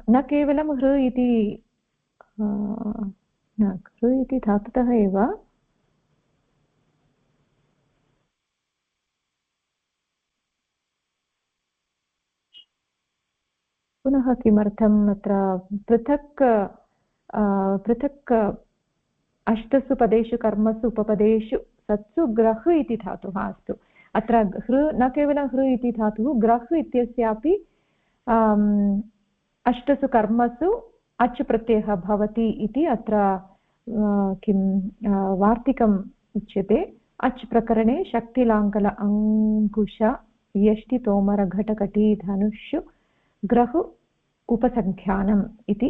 न केवलं हृ इति धातुतः एव पुनः किमर्थम् अत्र पृथक् अष्टसु पदेषु कर्मसु उपपदेषु सत्सु ग्रह इति धातुः। अस्तु, अत्र हृ न केवलं हृ इति धातुः, ग्रह इत्यस्यापि अष्टसु कर्मसु अच् प्रत्ययः भवति इति अत्र किं वार्तिकम् उच्यते। अच् प्रकरणे शक्तिलाङ्गल अंकुश यष्टि तोमर घटकटी धनुषु ग्रह उपसंख्यानम् इति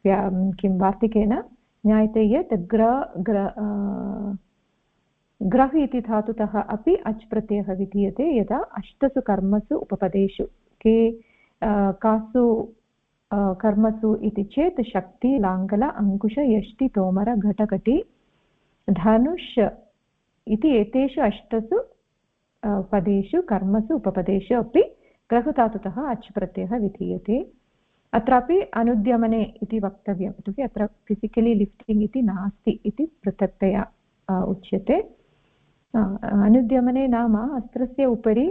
किं वार्तिकेन ज्ञायते यत् ग्रह इति धातुतः अपि अच् प्रत्ययः विधीयते यदा अष्टसु कर्मसु उपपदेषु कासु कर्मसु इति चेत् शक्ति लाङ्गल अंकुश यष्टि तोमर घटकटी धनुष इति एतेषु अष्टसु पदेषु कर्मसु उपपदेषु अपि ग्रहधातुतः अच् प्रत्ययः विधीयते। अत्रापि अनुद्यमने इति वक्तव्यम्, इत्युक्ते अत्र फिसिकलि लिफ्टिङ्ग् इति नास्ति इति पृथक्तया उच्यते। अनुद्यमने नाम अस्त्रस्य उपरि।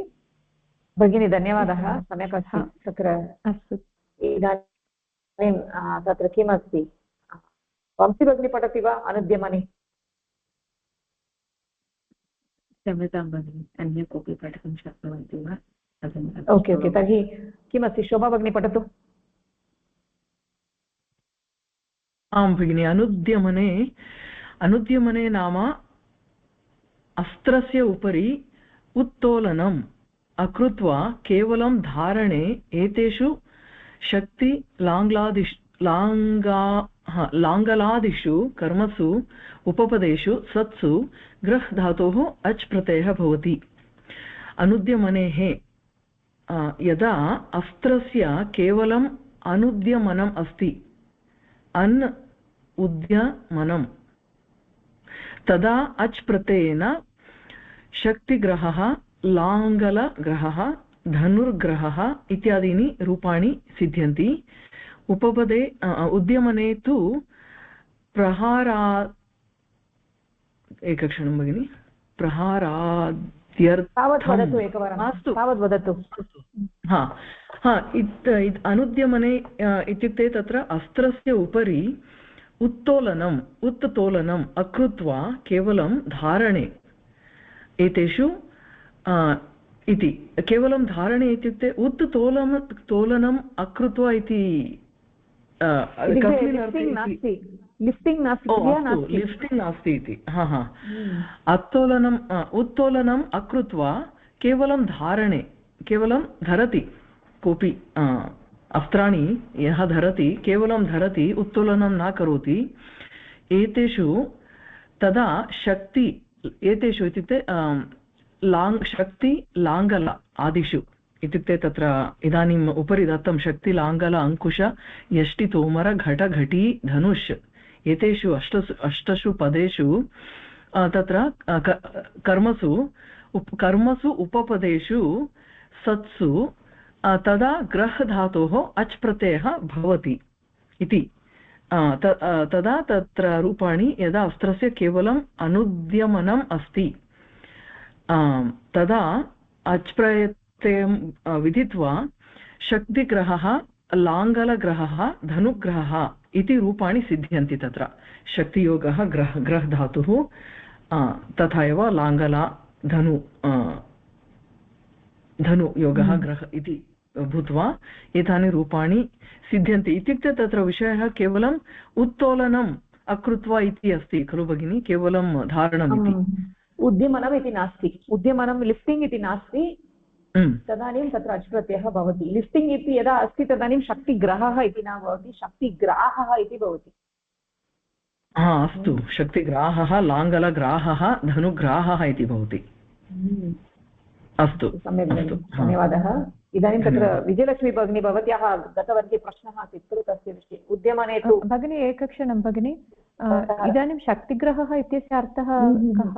भगिनी धन्यवादः, सम्यक् अस्ति तत्र। अस्तु, इदानीं तत्र किमस्ति? वंशी भगिनी पठति वा अनुद्यमने? क्षम्यतां भगिनि, अन्य कोऽपि पठितुं शक्नुवन्ति वा? ओके ओके, तर्हि किमस्ति? शोभा भगिनी पठतु। आं भगिनि, अनुद्यमने नाम अस्त्रस्य उपरि उत्तोलनम् अकृत्वा केवलं धारणे एतेषु शक्ति लाङ्गलादिषु कर्मसु उपपदेषु सत्सु ग्रह धातोः अच् प्रत्ययः भवति। अनुद्यमनेः यदा अस्त्रस्य केवलम् अनुद्यमनम् अस्ति, अन् उद्यमनं, तदा अच् प्रत्ययेन शक्तिग्रहः, लाङ्गलग्रहः, धनुर्ग्रहः इत्यादीनि रूपाणि सिद्ध्यन्ति। उपपदे उद्यमने तु एकक्षणं भगिनि, तावत् एकवारं मास्तु, तावत् वदतु। अनुद्यमने इत्युक्ते तत्र अस्त्रस्य उपरि उत्तोलनम् अकृत्वा केवलं धारणे, एतेषु इति केवलं धारणे इत्युक्ते तोलनम् अकृत्वा इति लिफ्टिङ्ग् नास्ति इति। उत्तोलनम् अकृत्वा केवलं धारणे, केवलं धरति कोऽपि अस्त्राणि यः धरति केवलं धरति, उत्तोलनं न करोति, एतेषु तदा शक्ति, एतेषु इत्युक्ते शक्ति लाङ्गल आदिषु इत्युक्ते तत्र इदानीम् उपरि दत्तं शक्ति लाङ्गल अंकुश यष्टि तोमर घट घटी धनुष्, एतेषु अष्टसु पदेषु तत्र कर्मसु उपपदेषु सत्सु तदा ग्रह धातोः अच् प्रत्ययः भवति इति। तदा तत्र रूपाणि यदा अस्त्रस्य केवलम् अनुद्यमनम् अस्ति तदा अच् प्रत्ययं विदित्वा शक्तिग्रहः, लाङ्गलग्रहः, धनुग्रहः इति रूपाणि सिद्ध्यन्ति। तत्र शक्तियोगः ग्रह धातुः, तथा एव लाङ्गल धनुयोगः ग्रह इति भूत्वा एतानि रूपाणि सिद्ध्यन्ति। इत्युक्ते तत्र विषयः केवलम् उत्तोलनम् अकृत्वा इति अस्ति खलु भगिनी, केवलं धारणम् इति। उद्यमनम् इति नास्ति, उद्यमनं लिफ्टिङ्ग् इति नास्ति, तदानीं तत्र अच् प्रत्ययः भवति। लिफ्टिङ्ग् इति यदा अस्ति तदानीं शक्तिग्रहः इति न भवति, शक्तिग्राहः इति भवति। अस्तु, शक्तिग्राहः, लाङ्गलग्राहः, धनुग्राहः इति भवति। अस्तु, सम्यक्, धन्यवादः। इदानीं तत्र विजयलक्ष्मी भगिनी, भवत्याः गतवर्गे प्रश्नः आसीत् खलु तस्य विषये। उद्यमने तु भगिनी एकक्षणं भगिनी, इदानीं शक्तिग्रहः इत्यस्य अर्थः कः?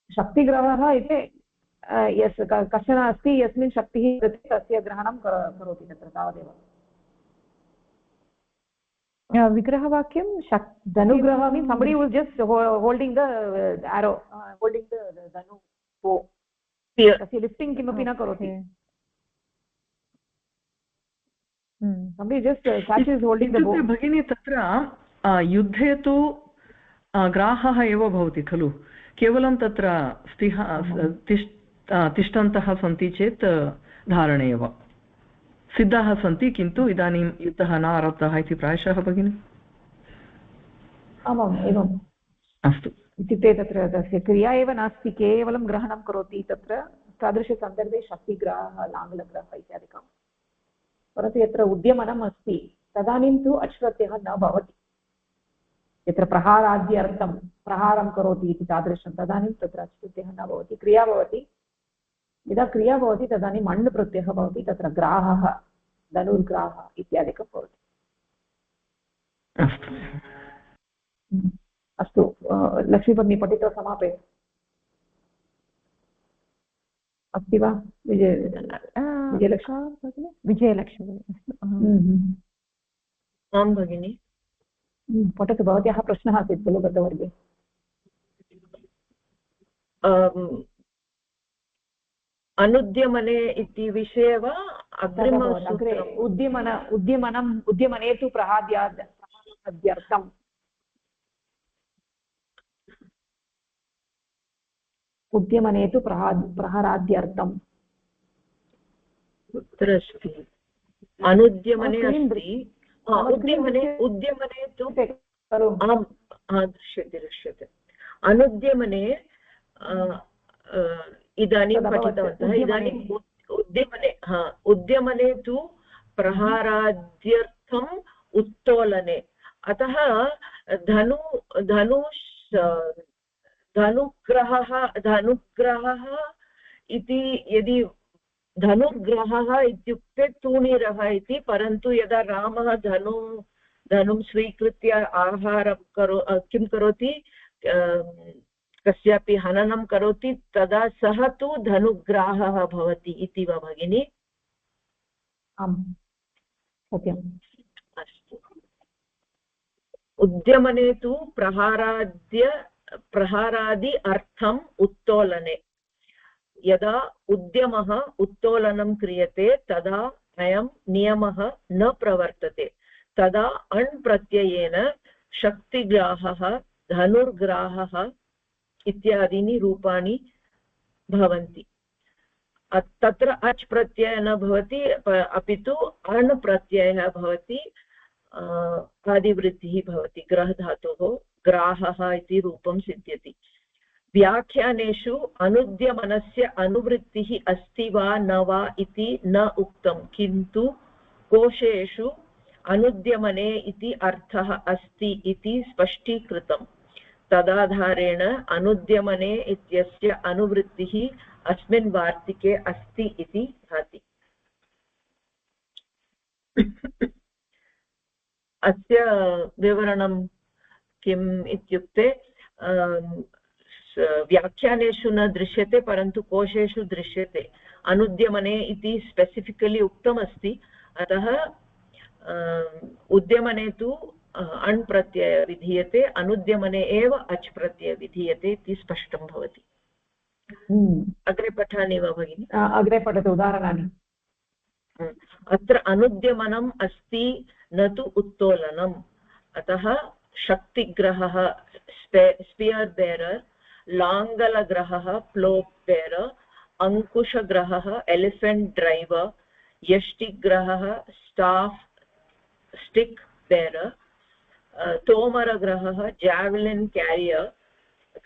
शक्तिग्रहः इति कश्चन अस्ति यस्मिन् शक्तिः कृते तस्य ग्रहणं करोति तत्र, तावदेव। विग्रहवाक्यं धनुग्रह means somebody who is just holding the arrow, holding the dhanu bow, तस्य लिफ्टिङ्ग् किमपि न करोति। somebody just catches holding the bow। भगिनी तत्र युद्धे तु ग्राहः एव भवति खलु, केवलं तत्र तिष्ठन्तः सन्ति चेत् धारणे एव सिद्धाः सन्ति, किन्तु इदानीं युद्धः न आरब्धः इति प्रायशः भगिनि। आमाम्, एवम्। अस्तु, इत्युक्ते तत्र तस्य क्रिया एव नास्ति, केवलं ग्रहणं करोति। तत्र तादृशसन्दर्भे शक्तिग्रहः, लाङ्गलग्रहः इत्यादिकं। परन्तु यत्र उद्यमनम् अस्ति तदानीं तु अच् प्रत्ययः न भवति। यत्र प्रहाराद्यर्थं प्रहारं करोति इति तादृशं, तदानीं तत्र अच् प्रत्ययः न भवति, क्रिया भवति। यदा क्रिया भवति तदानीम् अण् प्रत्ययः भवति, तत्र ग्राहः, धनुर्ग्राहः इत्यादिकं भवति। अस्तु, लक्ष्मीभगिनी पठित्वा समापयतु। अस्ति वा विजयलक्ष्मी? आं भगिनि, पठतु। भवत्याः प्रश्नः आसीत् खलु गतवर्गे। अनुद्यमने इति विषये वा अग्रिम उद्यमने तु प्रहाराद्यर्थम्, उद्यमने तु प्रहाराद्यर्थम् कुत्र अस्ति? अनुद्यमने अस्ति, उद्यमने तु दृश्यते। अनुद्यमने इदानीं पठितवन्तः, इदानीम् उद्यमने तु प्रहाराद्यर्थम् उत्तोलने अतः धनुग्रहः इति यदि धनुग्रहः इत्युक्ते तूणीरः इति परन्तु यदा रामः धनुं स्वीकृत्य आहारं किं करोति कस्यापि हननं करोति तदा सः तु धनुग्राहः भवति इति वा भगिनि? आम् सत्यम्। अस्तु। उद्यमने तु प्रहारादि अर्थम् उत्तोलने यदा उद्यमः उत्तोलनं क्रियते तदा अयं नियमः न प्रवर्तते तदा अण् प्रत्ययेन शक्तिग्राहः धनुर्ग्राहः इत्यादीनि रूपाणि भवन्ति। तत्र अच् प्रत्ययः न भवति अपि तु अण् प्रत्ययः भवति आदिवृत्तिः भवति ग्रहधातोः ग्राहः इति रूपं सिद्ध्यति। व्याख्यानेषु अनुद्यमनस्य अनुवृत्तिः अस्ति वा न वा इति न उक्तं किन्तु कोशेषु अनुद्यमने इति अर्थः अस्ति इति स्पष्टीकृतम्। तदाधारेण अनुद्यमने इत्यस्य अनुवृत्तिः अस्मिन् वार्तिके अस्ति इति भाति। अस्य विवरणं किम् इत्युक्ते व्याख्यानेषु न दृश्यते परन्तु कोशेषु दृश्यते। अनुद्यमने इति स्पेसिफिकलि उक्तमस्ति अतः उद्यमने तु अण् प्रत्यय विधीयते अनुद्यमने एव अच् प्रत्यय विधीयते इति स्पष्टं भवति। अग्रे पठामि वा भगिनि? अग्रे पठतु उदाहरणानि। अत्र अनुद्यमनम् अस्ति न तु उत्तोलनम् अतः शक्तिग्रहः स्पियर् बेरर् लाङ्गलग्रहः प्लोक् बेरर् अङ्कुशग्रहः एलिफेण्ट् ड्रैवर् यष्टिग्रहः स्टिक् बेरर् तोमरग्रहः जावेलिन् क्यारियर्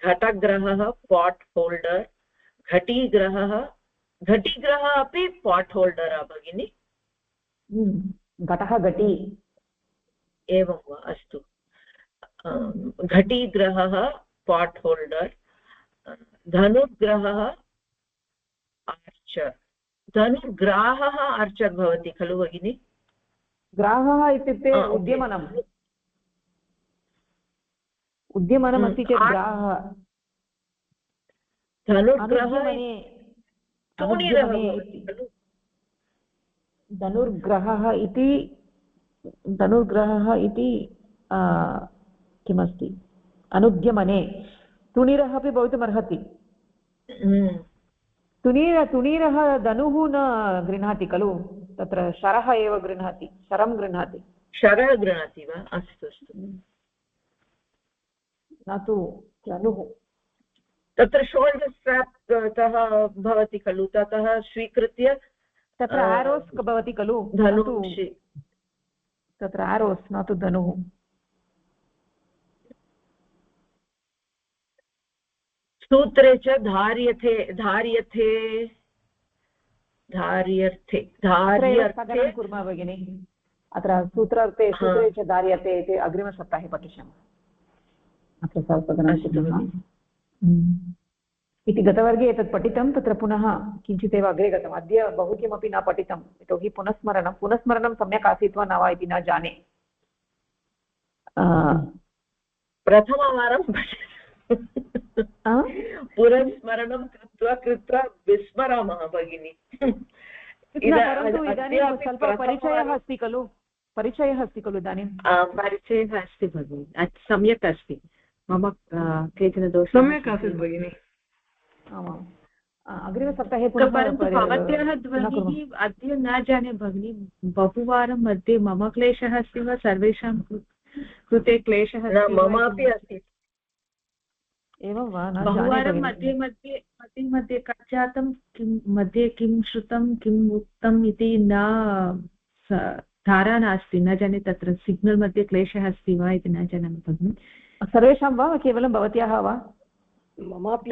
घटग्रहः पाट् होल्डर् घटीग्रहः अपि पाट् होल्डर् भगिनि? घटः घटी एवं वा? अस्तु। घटीग्रहः पाट् होल्डर् धनुर्ग्रहः आर्चर् धनुर्ग्राहः आर्चर् भवति खलु भगिनि? ग्राहः इत्युक्ते उद्यमनम् अस्ति चेत् ग्राहः धनुर्ग्रहः इति किमस्ति अनुद्यमने तुणीरः अपि भवितुमर्हति। तुणीरः धनुः न गृह्णाति खलु तत्र शरः एव गृह्णाति शरं गृह्णाति वा? अस्तु न तु धनुः। तत्र शोल्डर् स्ट्राप् तः भवति खलु ततः स्वीकृत्य तत्र आरोस् भवति खलु धनुः तत्र आरोस् न तु धनुः। सूत्रे च धार्यर्थे कुर्मः भगिनि। अत्र सूत्रार्थे सूत्रे च धार्यते इति अग्रिमसप्ताहे पठिष्यामः। अत्र स्वल्पगणं इति गतवर्गे एतत् पठितं तत्र पुनः किञ्चिदेव अग्रे गतम्। अद्य बहु किमपि न पठितं यतोहि पुनस्मरणं सम्यक् आसीत् वा न वा इति न जाने। प्रथमवारं पुनस्मरणं कृत्वा विस्मरामः भगिनि। परन्तु इदानीं स्वल्प परिचयः अस्ति खलु इदानीं? परिचयः अस्ति भगिनि सम्यक् अस्ति। मम केचन दोषाः सम्यक् आसीत् भगिनि। आमाम् अग्रिमसप्ताहे परन्तु भवत्याः ध्वनिः अद्य न जाने भगिनि बहुवारं मध्ये मम क्लेशः अस्ति वा सर्वेषां कृते क्लेशः? ममापि अस्ति। एवं वा? बहुवारं मध्ये कथ्यातं किं मध्ये किं श्रुतं किम् उक्तम् इति न धारा नास्ति। न जाने तत्र सिग्नल् मध्ये क्लेशः अस्ति वा इति न जानामि भगिनि। सर्वेषां वा केवलं भवत्याः वा? ममापि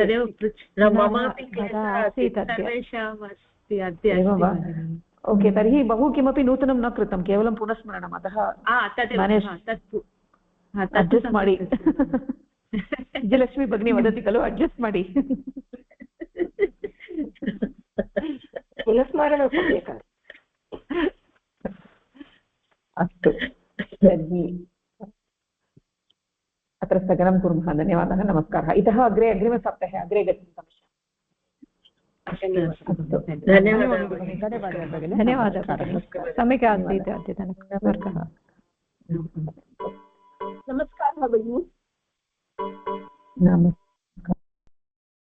अस्ति अद्य एवं वा? भगिनी। ओके, तर्हि बहु किमपि नूतनं न कृतं, केवलं पुनस्मरणम्, अतः अड्जस्ट् माडि विजयलक्ष्मी भगिनी वदति खलु, अड्जस्ट् माडि। पुनस्मरणं सम्यक्। अस्तु, तर्हि अत्र स्थगनं कुर्मः। धन्यवादः, नमस्कारः। इतः अग्रे अग्रिमसप्ताहे अग्रे गच्छामः। धन्यवादः, सम्यक् आसीत् अद्यतनवर्गः। नमस्कारः भगिनी। नमस्ते।